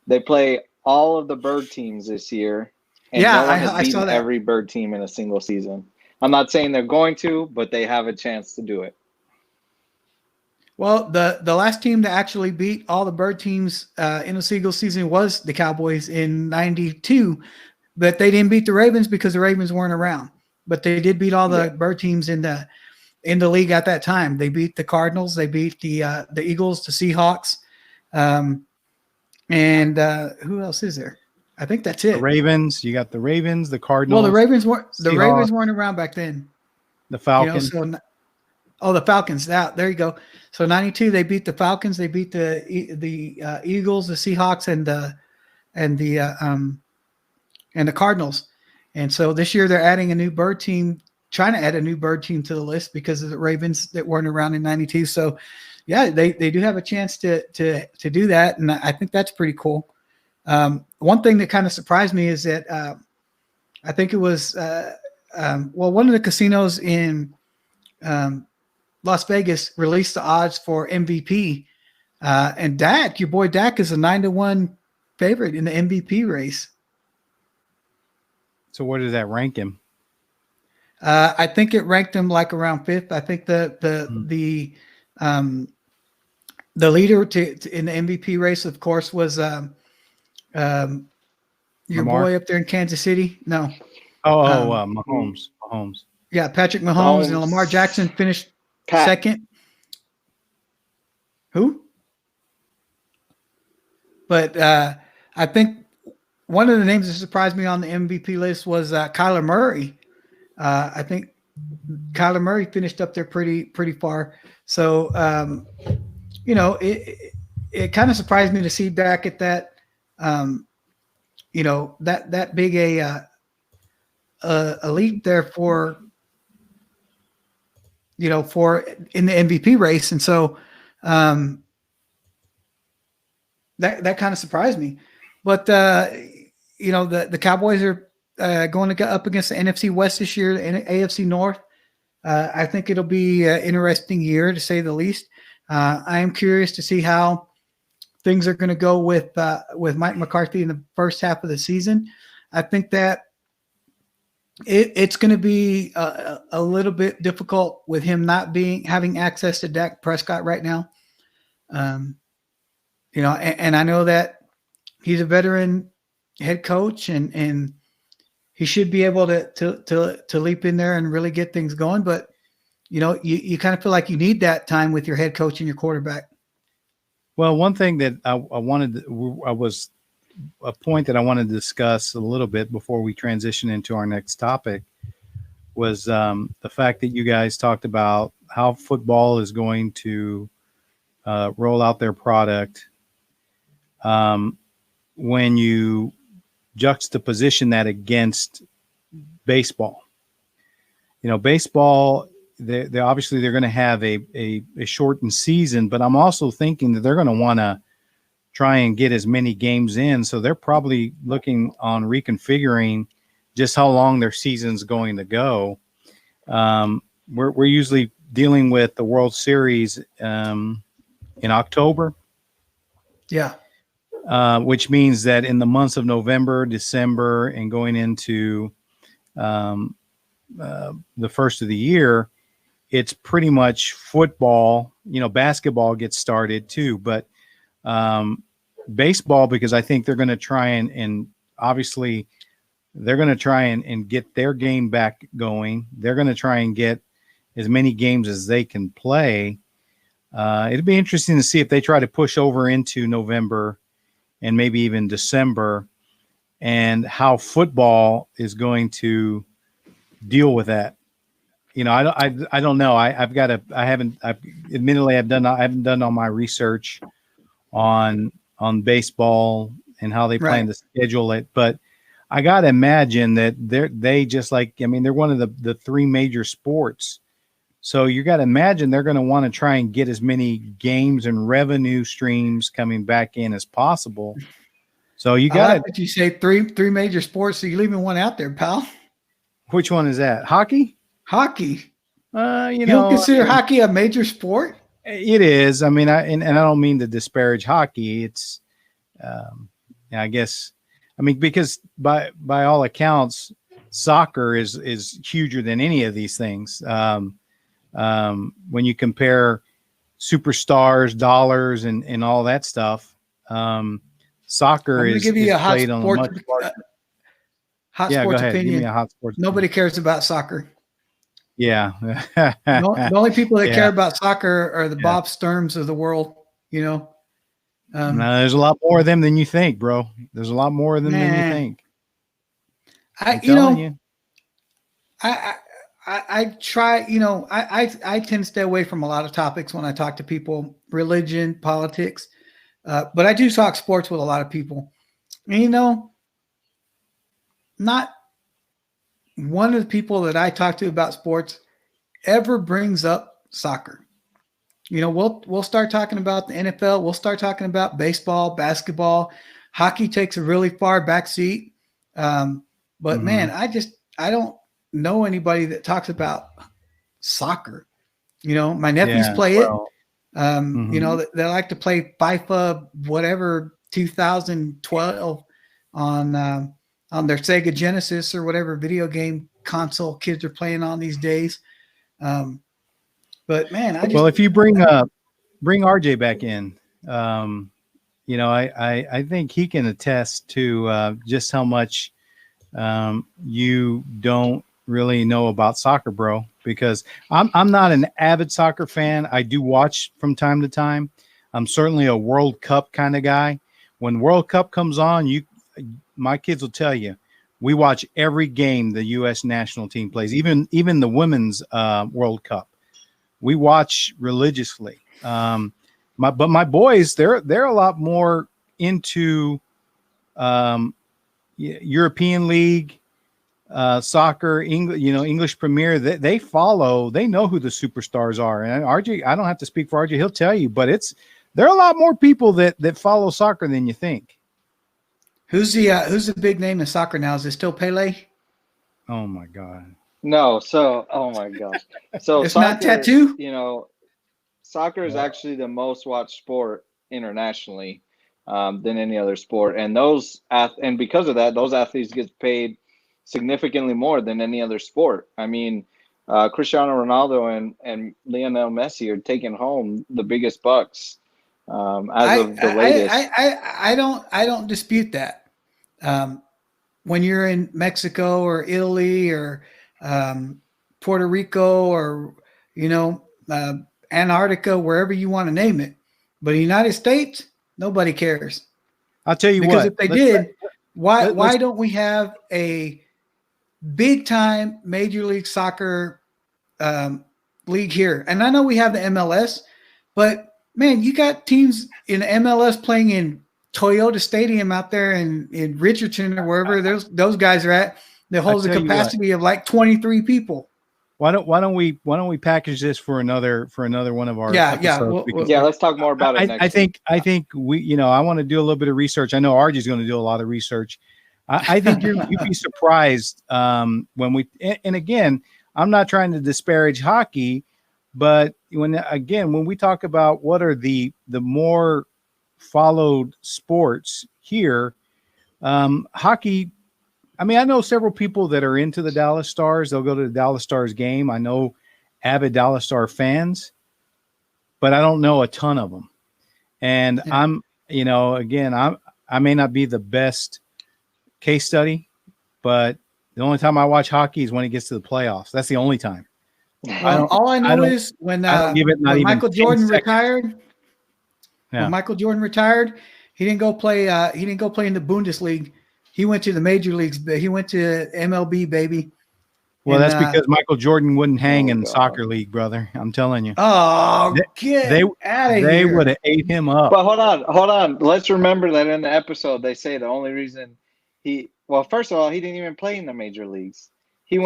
They play all of the bird teams this year, and no one has beaten every bird team in a single season. I'm not saying they're going to, but they have a chance to do it. Well, the last team to actually beat all the bird teams in a single season was the Cowboys in '92, but they didn't beat the Ravens because the Ravens weren't around. But they did beat all the bird teams in the league at that time. They beat the Cardinals, they beat the Eagles, the Seahawks, and who else is there? I think that's it. The Ravens. You got the Ravens, the Cardinals. Well, the Ravens weren't around back then. The Falcons. The Falcons. There you go. So '92, they beat the Falcons. They beat the Eagles, the Seahawks, and the Cardinals. And so this year they're adding a new bird team, trying to add a new bird team to the list because of the Ravens that weren't around in '92. So, yeah, they do have a chance to do that, and I think that's pretty cool. One thing that kind of surprised me is that I think it was one of the casinos in Las Vegas released the odds for MVP, and Dak, your boy Dak, is a 9-1 favorite in the MVP race. So where does that rank him? I think it ranked him like around 5th. I think the leader in the MVP race, of course, was your boy up there in Kansas City. No. Mahomes. Yeah, Patrick Mahomes and Lamar Jackson finished second. Who? But I think one of the names that surprised me on the MVP list was Kyler Murray. I think Kyler Murray finished up there pretty far. So, it kind of surprised me to see Dak at that, that big a lead there for in the MVP race. And so that kind of surprised me. But, the Cowboys are going to go up against the NFC West this year, the AFC North. I think it'll be an interesting year, to say the least. I am curious to see how things are going to go with Mike McCarthy in the first half of the season. I think that it's going to be a little bit difficult with him not having access to Dak Prescott right now. And I know that he's a veteran head coach, and he should be able to leap in there and really get things going. But you kind of feel like you need that time with your head coach and your quarterback. Well, one thing that was a point that I wanted to discuss a little bit before we transition into our next topic was the fact that you guys talked about how football is going to roll out their product. When you juxtaposition that against baseball, baseball, they obviously they're going to have a shortened season, but I'm also thinking that they're going to want to try and get as many games in. So they're probably looking on reconfiguring just how long their season's going to go. We're usually dealing with the World Series in October. Yeah. Which means that in the months of November, December, and going into the first of the year, it's pretty much football. Basketball gets started too, but baseball, because I think they're going to try and obviously they're going to try and get their game back going. They're going to try and get as many games as they can play. It'd be interesting to see if they try to push over into November and maybe even December, and how football is going to deal with that. I don't know. I haven't done all my research on baseball and how they plan to schedule it, but I got to imagine that they're one of the three major sports. So you got to imagine they're going to want to try and get as many games and revenue streams coming back in as possible. So you got to. You say three major sports, so you're leaving one out there, pal. Which one is that? Hockey? Hockey. You don't consider hockey a major sport? It is. I mean, I don't mean to disparage hockey. It's, I guess, because by all accounts, soccer is huger than any of these things. When you compare superstars, dollars, and all that stuff, soccer is played on a much larger. Hot sports opinion. Give me a hot sports Nobody cares about soccer. Yeah. The only people that care about soccer are the Bob Sturms of the world, No, there's a lot more of them than you think, bro. There's a lot more of them than you think. I try, I tend to stay away from a lot of topics when I talk to people, religion, politics, but I do talk sports with a lot of people. And, not one of the people that I talk to about sports ever brings up soccer. We'll start talking about the NFL. We'll start talking about baseball, basketball. Hockey takes a really far back seat. But man, I don't know anybody that talks about soccer. My nephews play it. They like to play FIFA, whatever, 2012 on their Sega Genesis or whatever video game console kids are playing on these days. But man, if you bring RJ back in, I think he can attest to just how much you don't really know about soccer, bro, because I'm not an avid soccer fan. I do watch from time to time. I'm certainly a World Cup kind of guy. When World Cup comes on, my kids will tell you, we watch every game the U.S. national team plays, even the women's World Cup. We watch religiously. But my boys, they're a lot more into European League, soccer, English Premier. They follow. They know who the superstars are. And RJ, I don't have to speak for RJ. He'll tell you. But there are a lot more people that follow soccer than you think. Who's the big name in soccer now? Is it still Pele? Oh my God. No, oh my gosh. So it's soccer, not tattoo. Soccer is actually the most watched sport internationally than any other sport, and because of that, those athletes get paid significantly more than any other sport. I mean, Cristiano Ronaldo and Lionel Messi are taking home the biggest bucks as of the latest. I don't dispute that. When you're in Mexico or Italy or Puerto Rico or Antarctica, wherever you want to name it, but the United States, nobody cares. I'll tell you because what. If they did, why don't we have a big time Major League Soccer league here? And I know we have the MLS, but man, you got teams in the MLS playing in Toyota Stadium out there in Richardson or wherever those guys are at. That holds a capacity of like 23 people. Why don't we package this for another one of our episodes? Let's talk more about it next week. I think we I want to do a little bit of research. I know RJ is going to do a lot of research. I think you'd be surprised when we and again, I'm not trying to disparage hockey, but when we talk about what are the more followed sports here, hockey. I mean, I know several people that are into the Dallas Stars. They'll go to the Dallas Stars game. I know avid Dallas Star fans, but I don't know a ton of them. And I'm, again, I may not be the best case study, but the only time I watch hockey is when it gets to the playoffs. That's the only time. All I know is when Michael Jordan retired. Yeah. When Michael Jordan retired, he didn't go play. He didn't go play in the Bundesliga. He went to the major leagues. He went to MLB, baby. Well, that's because Michael Jordan wouldn't hang in the soccer league, brother. I'm telling you. Oh, get out of here. They would have ate him up. But hold on. Let's remember that in the episode they say the only reason first of all, he didn't even play in the major leagues. The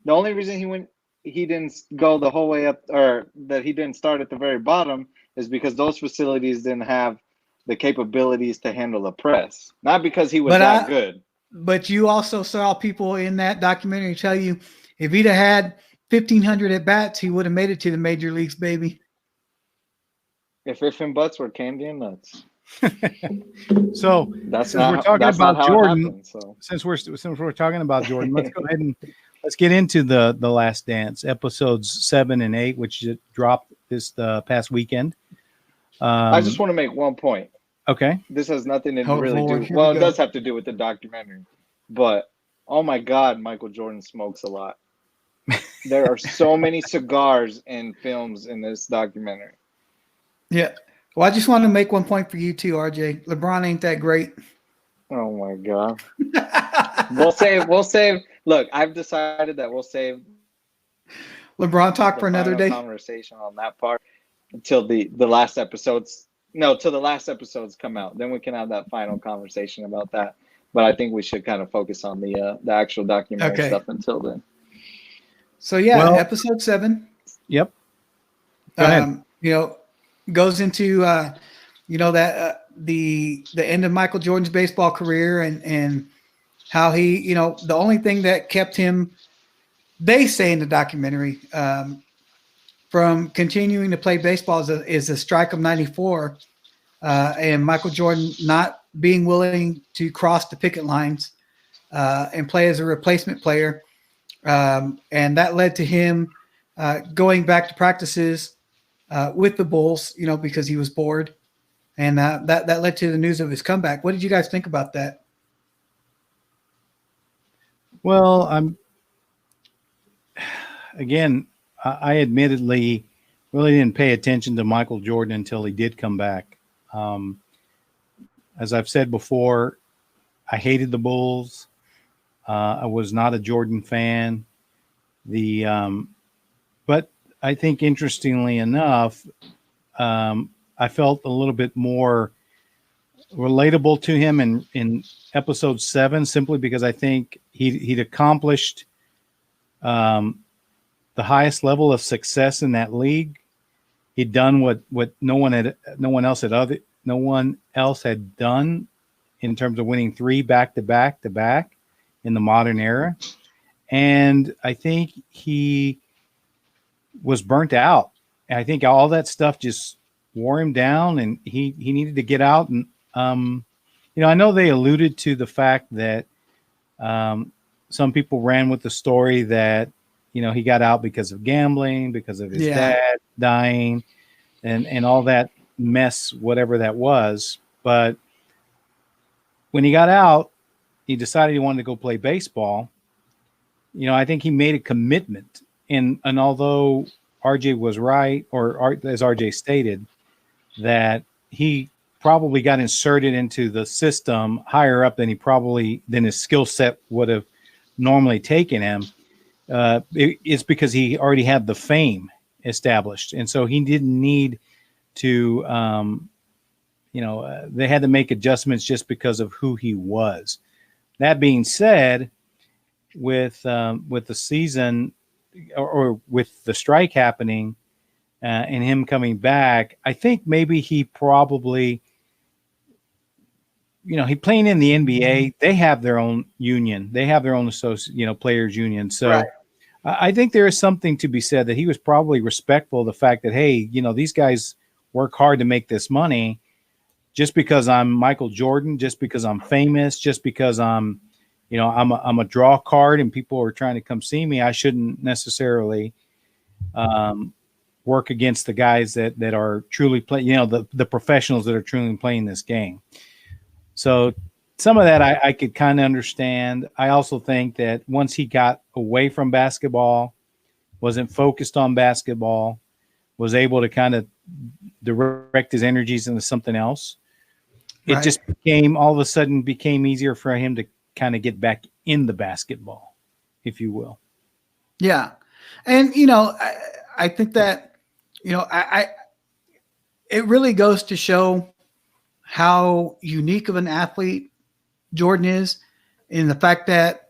only reason he didn't go the whole way up, or that he didn't start at the very bottom, is because those facilities didn't have the capabilities to handle the press. Not because he was that good. But you also saw people in that documentary tell you if he'd have had 1,500 at bats, he would have made it to the major leagues, baby. If and buts were candy and nuts. So since we're talking about Jordan, since we're talking about Jordan, let's go ahead and let's get into the Last Dance episodes 7 and 8, which dropped this past weekend. I just want to make one point. Okay. This has nothing to really do. Well, it does have to do with the documentary, but oh my God, Michael Jordan smokes a lot. There are so many cigars and films in this documentary. Yeah. Well, I just want to make one point for you too, RJ. LeBron ain't that great. Oh my God. We'll save. Look, I've decided that we'll save LeBron talk for another day. Conversation on that part until the last episodes. No, till the last episodes come out. Then we can have that final conversation about that. But I think we should kind of focus on the actual documentary stuff until then. So episode 7. Yep. Go ahead. Goes into that the end of Michael Jordan's baseball career and how he, the only thing that kept him, they say in the documentary, from continuing to play baseball is a strike of 94, and Michael Jordan not being willing to cross the picket lines and play as a replacement player. And that led to him going back to practices with the Bulls, because he was bored. And that led to the news of his comeback. What did you guys think about that? Well, I admittedly really didn't pay attention to Michael Jordan until he did come back. As I've said before, I hated the Bulls. I was not a Jordan fan. But I think interestingly enough, I felt a little bit more relatable to him in episode 7, simply because I think he'd accomplished the highest level of success in that league. He'd done what no one else had done in terms of winning 3 back-to-back in the modern era. And I think he was burnt out. And I think all that stuff just wore him down, and he needed to get out. And I know they alluded to the fact that some people ran with the story that he got out because of gambling, because of his dad dying, and all that mess, whatever that was. But when he got out, he decided he wanted to go play baseball. I think he made a commitment. And although RJ was right, or as RJ stated, that he probably got inserted into the system higher up than his skill set would have normally taken him, it's because he already had the fame established. And so he didn't need to, they had to make adjustments just because of who he was. That being said, with the season or with the strike happening and him coming back, I think maybe he probably, he playing in the NBA, they have their own union. They have their own players union. So right. I think there is something to be said that he was probably respectful of the fact that, hey, these guys work hard to make this money. Just because I'm Michael Jordan, just because I'm famous, just because I'm, I'm a draw card and people are trying to come see me, I shouldn't necessarily work against the guys that are truly playing, the professionals that are truly playing this game. So some of that I could kind of understand. I also think that once he got away from basketball, wasn't focused on basketball, was able to kind of direct his energies into something else, it Right. just all of a sudden became easier for him to kind of get back in the basketball, if you will. Yeah. And, I think that, it really goes to show how unique of an athlete Jordan is, in the fact that,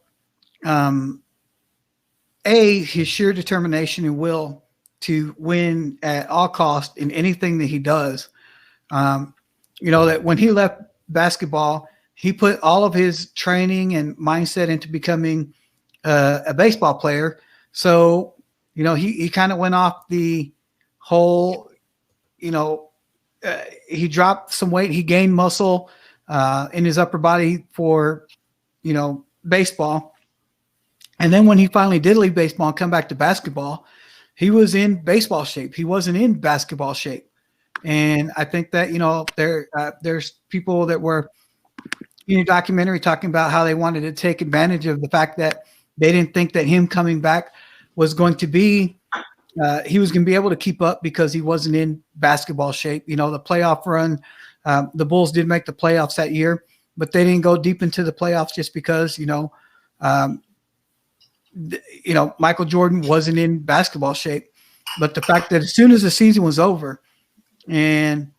his sheer determination and will to win at all costs in anything that he does. That when he left basketball, he put all of his training and mindset into becoming a baseball player. So, he kind of went off the whole, he dropped some weight, he gained muscle in his upper body for, baseball. And then when he finally did leave baseball and come back to basketball, he was in baseball shape. He wasn't in basketball shape. And I think that, there's people that were in a documentary talking about how they wanted to take advantage of the fact that they didn't think that him coming back was going to be, he was going to be able to keep up because he wasn't in basketball shape. The playoff run, the Bulls did make the playoffs that year, but they didn't go deep into the playoffs just because, Michael Jordan wasn't in basketball shape. But the fact that as soon as the season was over and,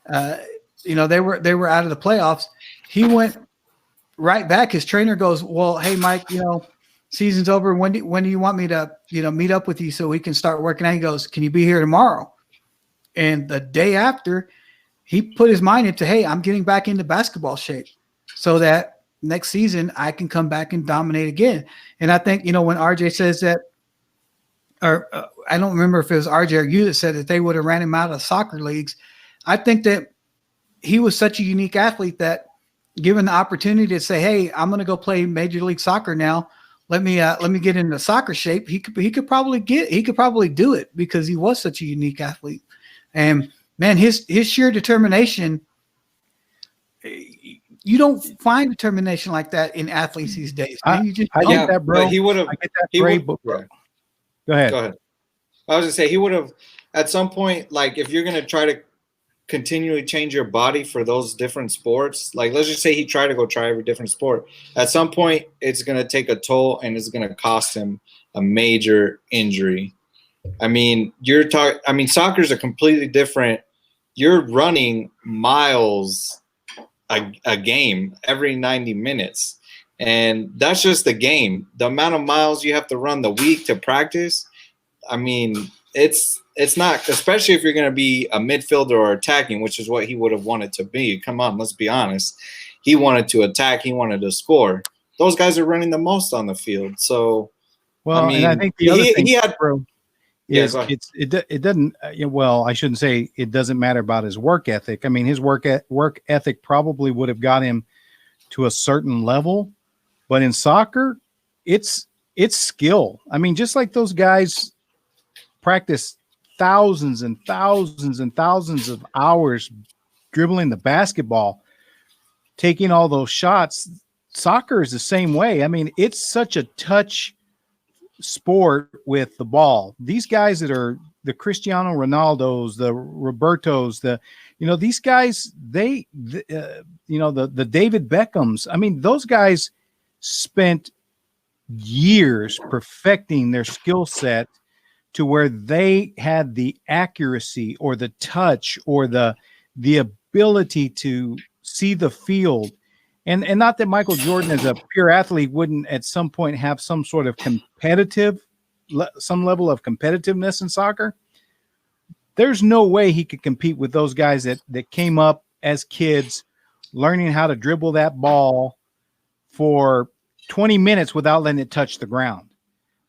they were out of the playoffs, he went right back. His trainer goes, well, hey, Mike, season's over. When do you want me to, meet up with you so we can start working out? He goes, can you be here tomorrow? And the day after, he put his mind into, hey, I'm getting back into basketball shape so that next season I can come back and dominate again. And I think, when RJ says that, or I don't remember if it was RJ or you that said that they would have ran him out of soccer leagues. I think that he was such a unique athlete that given the opportunity to say, hey, I'm going to go play Major League Soccer now. Let me get into soccer shape. He could probably do it because he was such a unique athlete. And man, his sheer determination, you don't find determination like that in athletes these days. Man. I get that, bro. But he would have. Go ahead. I was gonna say he would have at some point, like if you're gonna try to continually change your body for those different sports, like let's just say he tried to go try every different sport. At some point, it's gonna take a toll and it's gonna cost him a major injury. I mean, soccer is a completely different. You're running miles a game every 90 minutes. And that's just the game. The amount of miles you have to run the week to practice, I mean, it's not, especially if you're going to be a midfielder or attacking, which is what he would have wanted to be. Come on, let's be honest. He wanted to attack. He wanted to score. Those guys are running the most on the field. So, well, and I think the other thing, bro, is it doesn't. Well, I shouldn't say it doesn't matter about his work ethic. I mean, his work ethic probably would have got him to a certain level, but in soccer, it's skill. I mean, just like those guys practice thousands and thousands and thousands of hours dribbling the basketball, taking all those shots. Soccer is the same way. I mean, it's such a touch sport with the ball. These guys that are the Cristiano Ronaldos, the Robertos, these guys, the David Beckhams. I mean, those guys spent years perfecting their skill set to where they had the accuracy or the touch or the ability to see the field. And not that Michael Jordan as a pure athlete wouldn't at some point have some sort of some level of competitiveness in soccer. There's no way he could compete with those guys that came up as kids learning how to dribble that ball for 20 minutes without letting it touch the ground.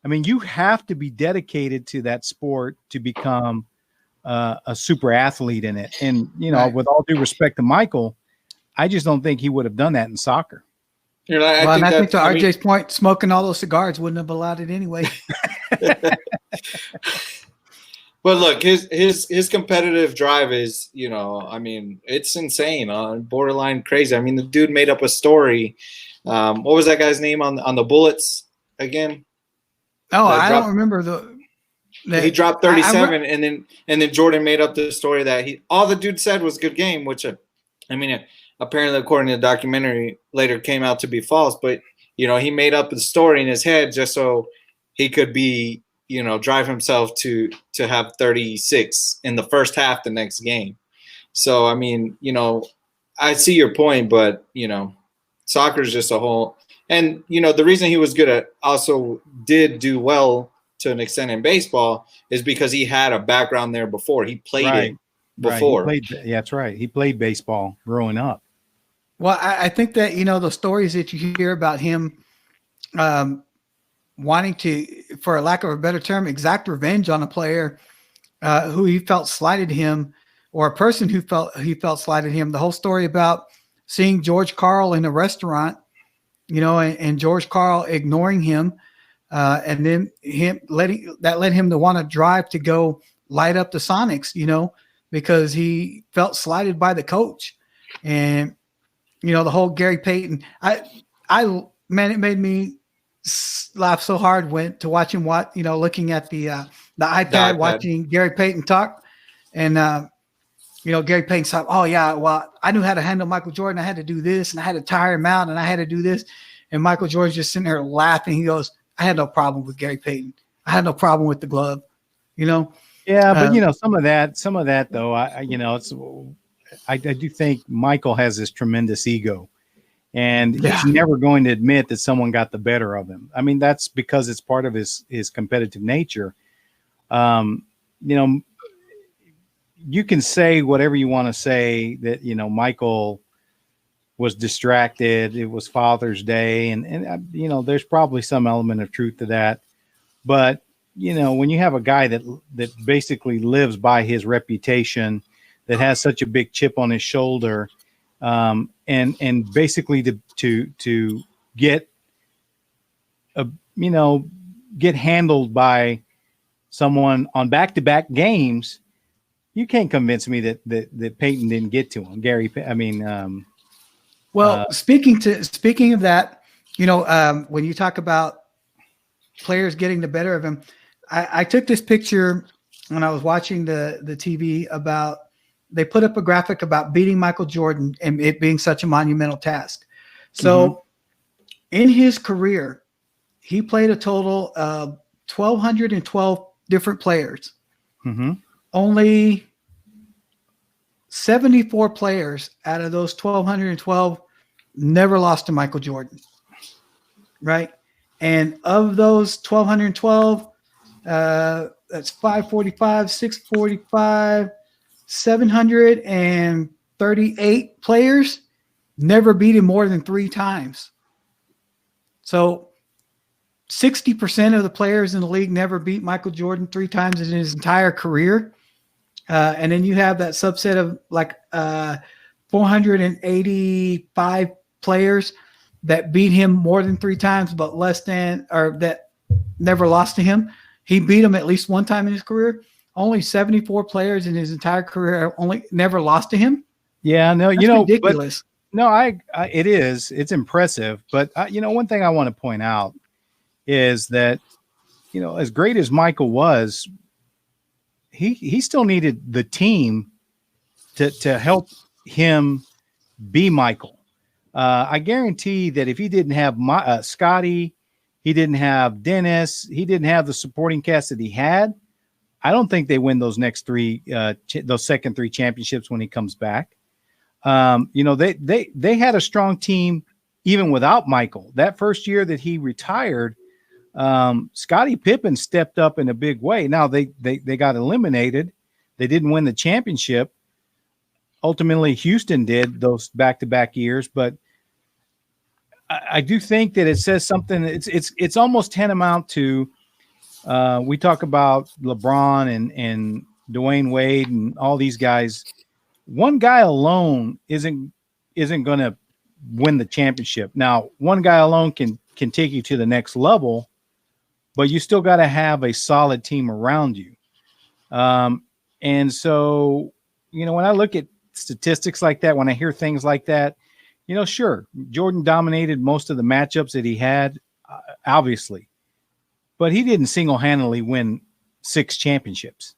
I mean, you have to be dedicated to that sport to become a super athlete in it. And, with all due respect to Michael, I just don't think he would have done that in soccer. You know, Well, and I think to I mean, RJ's point, smoking all those cigars wouldn't have allowed it anyway. but look, his competitive drive is, you know, I mean, it's insane, borderline crazy. I mean, the dude made up a story. What was that guy's name on the Bullets again? Oh, I don't remember he dropped 37, and then Jordan made up the story that all the dude said was good game, which I mean, apparently according to the documentary later came out to be false. But you know, he made up the story in his head just so he could be, you know, drive himself to have 36 in the first half the next game. So I mean, you know, I see your point, but you know, soccer is just a whole. And you know, the reason he was good at also did do well to an extent in baseball is because he had a background there before. He played it before. Right. Yeah, that's right. He played baseball growing up. Well, I think that, you know, the stories that you hear about him wanting to, for a lack of a better term, exact revenge on a player who he felt slighted him, or a person who felt slighted him. The whole story about seeing George Karl in a restaurant, you know, and George Karl ignoring him, and then led him to want to drive to go light up the Sonics, you know, because he felt slighted by the coach. And you know, the whole Gary Payton, man, it made me laugh so hard looking at the iPad, watching Gary Payton talk. And, you know, Gary Payton said, oh yeah, well, I knew how to handle Michael Jordan. I had to do this and I had to tire him out and I had to do this. And Michael Jordan's just sitting there laughing. He goes, I had no problem with Gary Payton. I had no problem with the glove, you know? Yeah. But you know, some of that though, I do think Michael has this tremendous ego, and he's never going to admit that someone got the better of him. I mean, that's because it's part of his competitive nature. You know, you can say whatever you want to say that, you know, Michael was distracted. It was Father's Day. And you know, there's probably some element of truth to that. But, you know, when you have a guy that basically lives by his reputation, that has such a big chip on his shoulder, and basically to get get handled by someone on back-to-back games, you can't convince me that Peyton didn't get to him. Gary, I mean, speaking of that, you know, when you talk about players getting the better of him, I took this picture when I was watching the TV about. They put up a graphic about beating Michael Jordan and it being such a monumental task. So in his career, he played a total of 1,212 different players. Only 74 players out of those 1,212 never lost to Michael Jordan. Right. And of those 1,212, that's 545, 645, 738 players never beat him more than 3 times. So 60% of the players in the league never beat Michael Jordan 3 times in his entire career. And then you have that subset of like 485 players that beat him more than 3 times, but that never lost to him. He beat him at least one time in his career. Only 74 players in his entire career never lost to him. Yeah, no, That's ridiculous. It's impressive. But you know, one thing I want to point out is that, you know, as great as Michael was, he still needed the team to help him be Michael. I guarantee that if he didn't have Scotty, he didn't have Dennis, he didn't have the supporting cast that he had, I don't think they win those next 3, those second 3 championships when he comes back. You know, they had a strong team even without Michael. That first year that he retired, Scottie Pippen stepped up in a big way. Now they got eliminated. They didn't win the championship. Ultimately, Houston did those back-to-back years, but I do think that it says something. It's almost tantamount to. We talk about LeBron and Dwayne Wade and all these guys. One guy alone isn't going to win the championship. Now, one guy alone can take you to the next level, but you still got to have a solid team around you. And so, when I look at statistics like that, when I hear things like that, sure, Jordan dominated most of the matchups that he had, obviously, but he didn't single-handedly win 6 championships.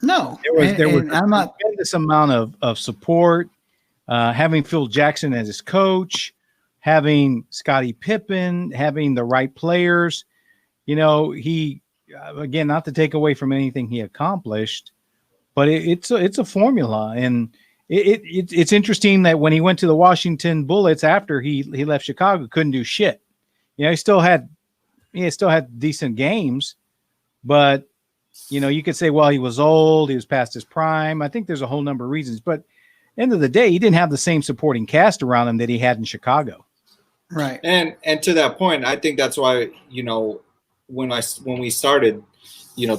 No, there was I'm not. Tremendous amount of support, having Phil Jackson as his coach, having Scottie Pippen, having the right players. He, again, not to take away from anything he accomplished, but it's a formula. And it's interesting that when he went to the Washington Bullets after he left Chicago, couldn't do shit. He still had decent games, but you could say, well, he was old, he was past his prime. I think there's a whole number of reasons, but end of the day, he didn't have the same supporting cast around him that he had in Chicago. Right. And to that point, I think that's why, when we started,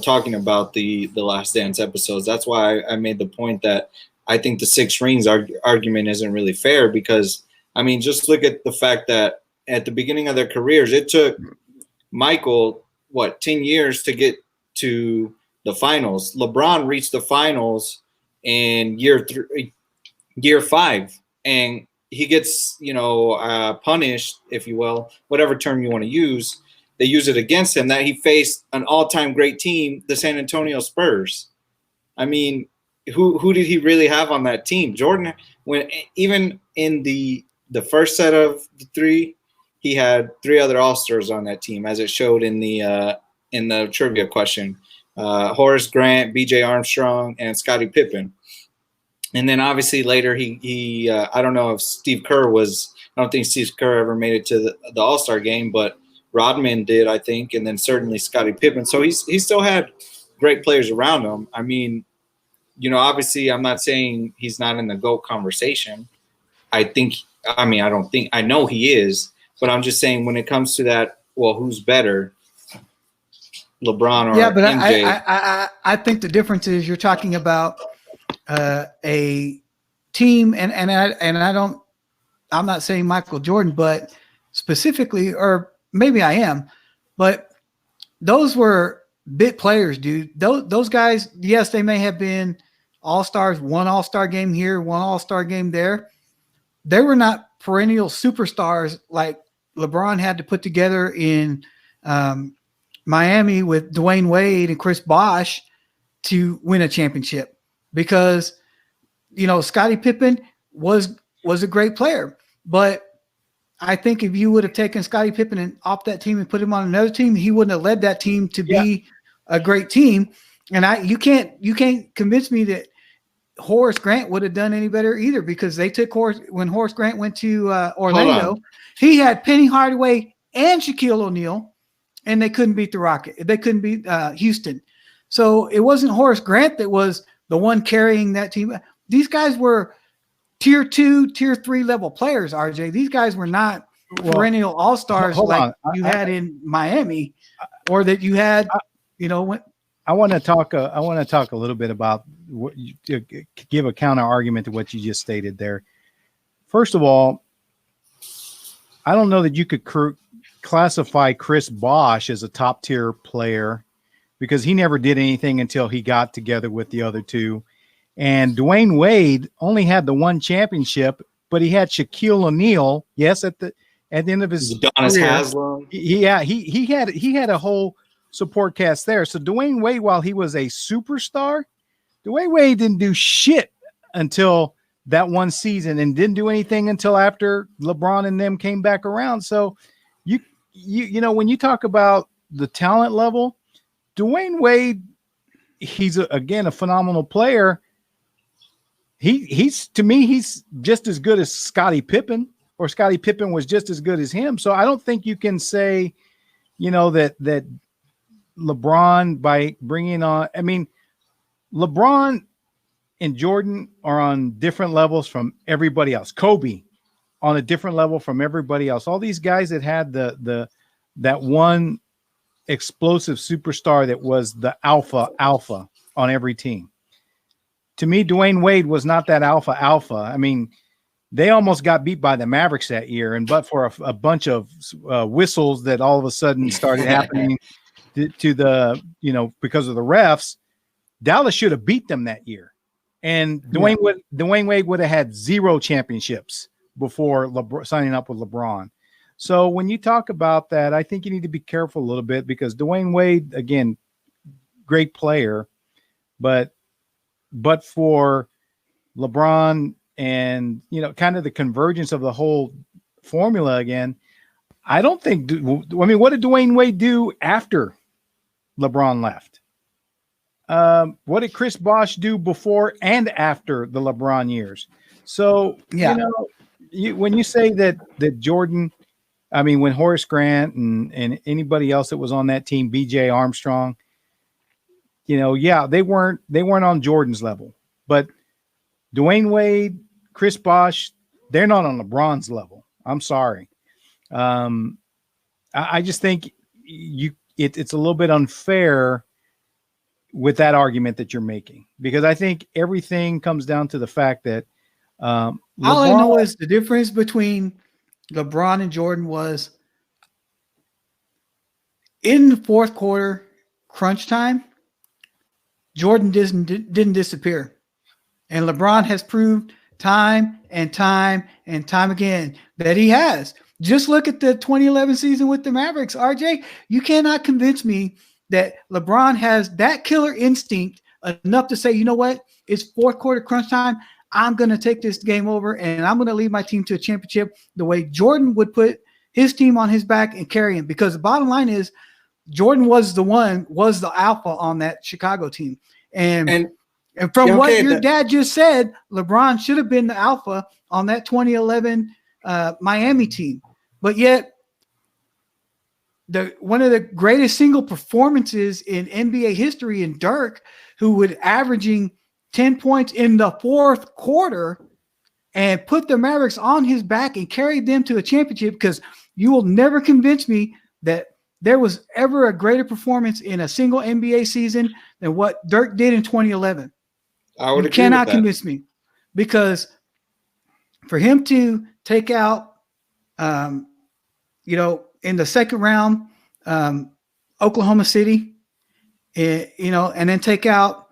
talking about the Last Dance episodes, that's why I made the point that I think the 6 rings argument isn't really fair, because just look at the fact that at the beginning of their careers, it took Michael 10 years to get to the finals. LeBron reached the finals in year 5, and he gets punished, if you will, whatever term you want to use. They use it against him that he faced an all-time great team, the San Antonio Spurs. Who did he really have on that team? Jordan, when even in the first set of the 3, he had 3 other All-Stars on that team, as it showed in the trivia question. Horace Grant, B.J. Armstrong, and Scottie Pippen. And then obviously later he I don't know if Steve Kerr was – I don't think Steve Kerr ever made it to the All-Star game, but Rodman did, I think, and then certainly Scottie Pippen. So he still had great players around him. Obviously I'm not saying he's not in the GOAT conversation. I know he is, but I'm just saying when it comes to that, well, who's better, LeBron or MJ? I think the difference is you're talking about a team, and I'm not saying Michael Jordan, but specifically, or maybe I am, but those were bit players, dude. Those guys, yes, they may have been all-stars, one all-star game here, one all-star game there. They were not perennial superstars like LeBron had to put together in Miami with Dwayne Wade and Chris Bosh to win a championship, because Scottie Pippen was a great player, but I think if you would have taken Scottie Pippen and off that team and put him on another team, he wouldn't have led that team to be a great team. And you can't convince me that Horace Grant would have done any better either, because they took when Horace Grant went to Orlando, he had Penny Hardaway and Shaquille O'Neal, and they couldn't beat the Rocket. They couldn't beat Houston. So it wasn't Horace Grant that was the one carrying that team. These guys were tier 2, tier 3 level players, RJ. These guys were not perennial all-stars like you had in Miami, or that you had, I want to talk a little bit about what give a counter argument to what you just stated there. First of all, I don't know that you could classify Chris Bosh as a top tier player, because he never did anything until he got together with the other 2. And Dwayne Wade only had the 1 championship, but he had Shaquille O'Neal. Yes, at the end of his Udonis Haslem. He had a whole support cast there. So Dwayne Wade, while he was a superstar, Dwayne Wade didn't do shit until that 1 season, and didn't do anything until after LeBron and them came back around. So you when you talk about the talent level, Dwayne Wade, he's again a phenomenal player. He's to me, he's just as good as Scottie Pippen, or Scottie Pippen was just as good as him. So I don't think you can say, that LeBron, by bringing on, LeBron and Jordan are on different levels from everybody else. Kobe on a different level from everybody else. All these guys that had that one explosive superstar that was the alpha on every team. To me, Dwayne Wade was not that alpha. they almost got beat by the Mavericks that year. And but for a bunch of whistles that all of a sudden started happening to the, because of the refs, Dallas should have beat them that year. And Dwayne Wade would have had 0 championships before signing up with LeBron. So when you talk about that, I think you need to be careful a little bit, because Dwayne Wade, again, great player, but for LeBron and, kind of the convergence of the whole formula again, I don't think, what did Dwayne Wade do after LeBron left? What did Chris Bosh do before and after the LeBron years? So, when you say that Jordan, when Horace Grant and anybody else that was on that team, BJ Armstrong, they weren't on Jordan's level, but Dwayne Wade, Chris Bosh, they're not on LeBron's level. I'm sorry. I just think it's a little bit unfair with that argument that you're making, because I think everything comes down to the fact that all I know is the difference between LeBron and Jordan was in the fourth quarter crunch time, Jordan didn't disappear. And LeBron has proved time and time and time again that he has. Just look at the 2011 season with the Mavericks, RJ. You cannot convince me that LeBron has that killer instinct enough to say, you know what, it's fourth quarter crunch time. I'm going to take this game over and I'm going to lead my team to a championship the way Jordan would put his team on his back and carry him. Because the bottom line is Jordan was the alpha on that Chicago team. And from what your dad just said, LeBron should have been the alpha on that 2011 Miami team. But yet, one of the greatest single performances in NBA history in Dirk, who would averaging 10 points in the fourth quarter and put the Mavericks on his back and carried them to a championship, because you will never convince me that there was ever a greater performance in a single NBA season than what Dirk did in 2011. You cannot convince me, because for him to take out, in the second round, Oklahoma City, and then take out,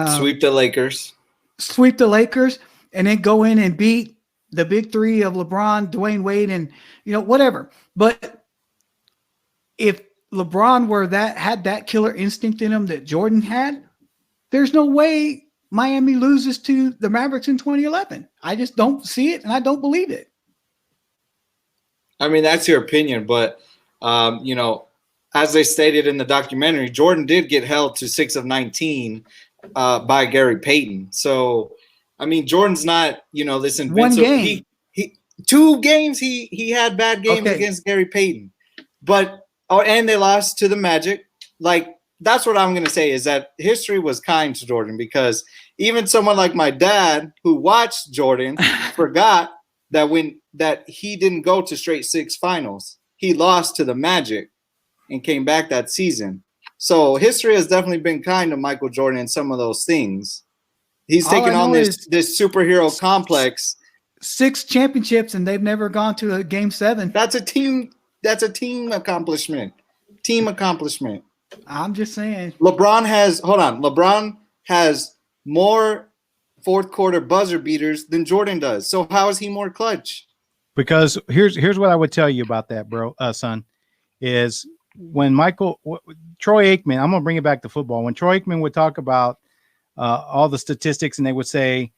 sweep the Lakers, and then go in and beat the big three of LeBron, Dwayne Wade, and whatever. But if LeBron had that killer instinct in him that Jordan had, there's no way Miami loses to the Mavericks in 2011. I just don't see it, and I don't believe it. That's your opinion, but as they stated in the documentary, Jordan did get held to 6 of 19 by Gary Payton. So, Jordan's not, this invincible. One game. He 2 games he had bad games against Gary Payton. But and they lost to the Magic. That's what I'm going to say, is that history was kind to Jordan, because even someone like my dad, who watched Jordan, forgot that he didn't go to straight 6 finals. He lost to the Magic and came back that season. So history has definitely been kind to Michael Jordan in some of those things. He's taken on this superhero complex. 6 championships, and they've never gone to a game 7. That's a team accomplishment. I'm just saying. LeBron has more fourth quarter buzzer beaters than Jordan does. So how is he more clutch? Because here's what I would tell you about that, son, is when Troy Aikman, I'm going to bring it back to football. When Troy Aikman would talk about all the statistics, and they would say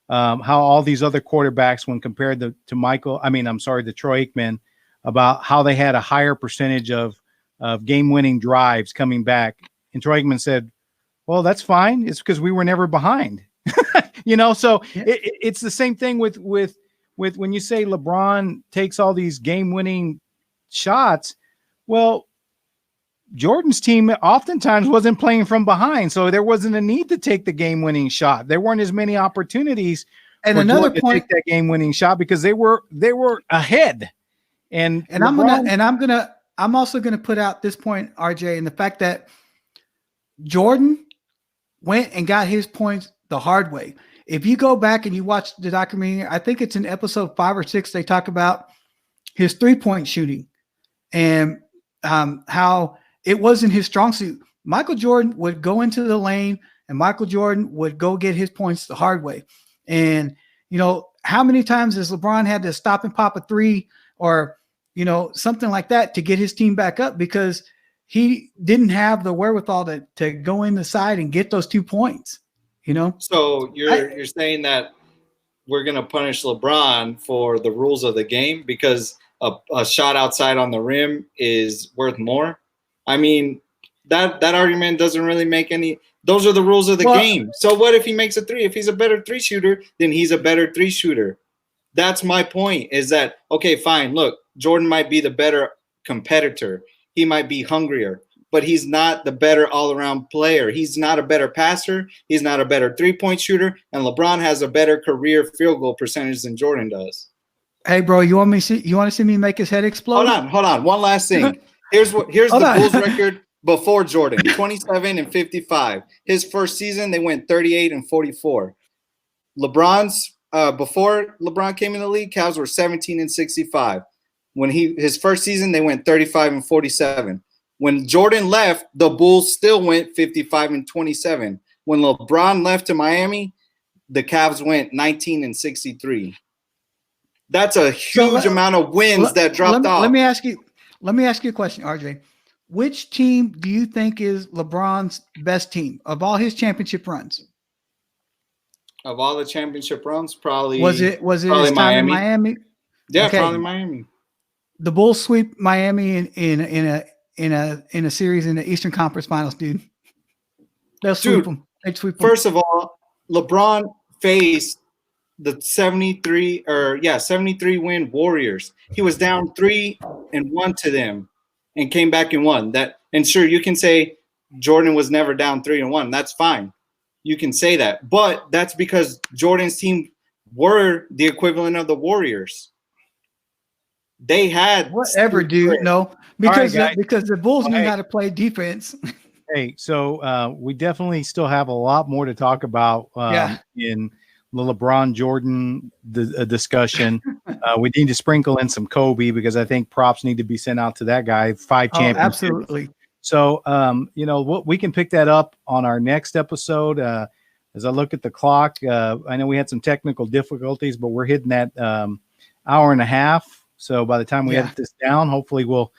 how all these other quarterbacks, when compared to Troy Aikman, about how they had a higher percentage of game-winning drives coming back. And Troy Aikman said, well, that's fine. It's because we were never behind. So it's the same thing with when you say LeBron takes all these game-winning shots. Well, Jordan's team oftentimes wasn't playing from behind, so there wasn't a need to take the game-winning shot. There weren't as many opportunities and another Jordan point, to take that game-winning shot, because they were ahead. And I'm also gonna put out this point, RJ, and the fact that Jordan went and got his points the hard way. if you go back and you watch the documentary, I think it's in episode 5 or 6, they talk about his 3-point shooting and how it wasn't his strong suit. Michael Jordan would go into the lane and Michael Jordan would go get his points the hard way. And, you know, how many times has LeBron had to stop and pop a 3 or, you know, something like that to get his team back up because he didn't have the wherewithal to go in the side and get those 2 points, you know? So you're saying that we're going to punish LeBron for the rules of the game because a shot outside on the rim is worth more? I mean, that argument doesn't really make any – those are the rules of the game. So what if he makes a 3? If he's a better 3 shooter, then he's a better 3 shooter. That's my point is that, okay, fine, look, Jordan might be the better competitor. He might be hungrier, but he's not the better all-around player. He's not a better passer. He's not a better 3-point shooter, and LeBron has a better career field goal percentage than Jordan does. Hey, bro, you want to see me make his head explode? Hold on. One last thing. Here's the Bulls record before Jordan, 27-55. His first season, they went 38-44. LeBron's before LeBron came in the league, Cavs were 17-65. When his first season, they went 35-47. When Jordan left, the Bulls still went 55-27. When LeBron left to Miami, the Cavs went 19-63. That's a huge amount of wins that dropped off. Let me ask you a question, RJ. Which team do you think is LeBron's best team of all his championship runs? Of all the championship runs, probably was it probably his time in Miami? Yeah, okay. Probably Miami. The Bulls sweep Miami in a series in the Eastern Conference Finals, dude. They'll sweep them. They'd sweep them. First of all, LeBron faced the 73 win Warriors. He was down 3-1 to them and came back and won. And sure, you can say Jordan was never down 3-1. That's fine. You can say that. But that's because Jordan's team were the equivalent of the Warriors. They had whatever, dude. No, because the Bulls knew how to play defense. Hey, so we definitely still have a lot more to talk about in the LeBron Jordan discussion. We need to sprinkle in some Kobe because I think props need to be sent out to that guy. 5 championships. Absolutely. So, we can pick that up on our next episode. As I look at the clock, I know we had some technical difficulties, but we're hitting that hour and a half. So by the time we edit this down, hopefully we'll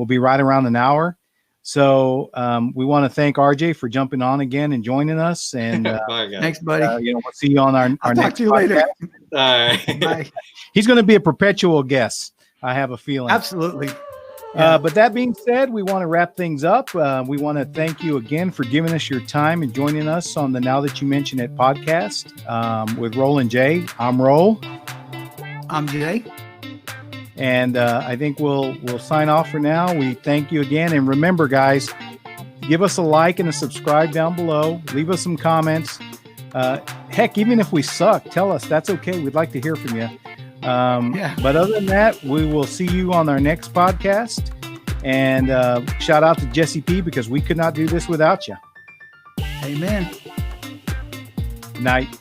be right around an hour. So we want to thank RJ for jumping on again and joining us. And bye, guys. Thanks, buddy. We'll see you on our I'll next talk to you later. All right. Bye. He's going to be a perpetual guest, I have a feeling. Absolutely. But that being said, we want to wrap things up. We want to thank you again for giving us your time and joining us on the Now That You Mention It podcast with Roll and Jay. I'm Roll. I'm Jay. And I think we'll sign off for now. We thank you again. And remember, guys, give us a like and a subscribe down below. Leave us some comments. Heck, even if we suck, tell us. That's okay. We'd like to hear from you. But other than that, we will see you on our next podcast. And shout out to Jesse P because we could not do this without you. Amen. Night.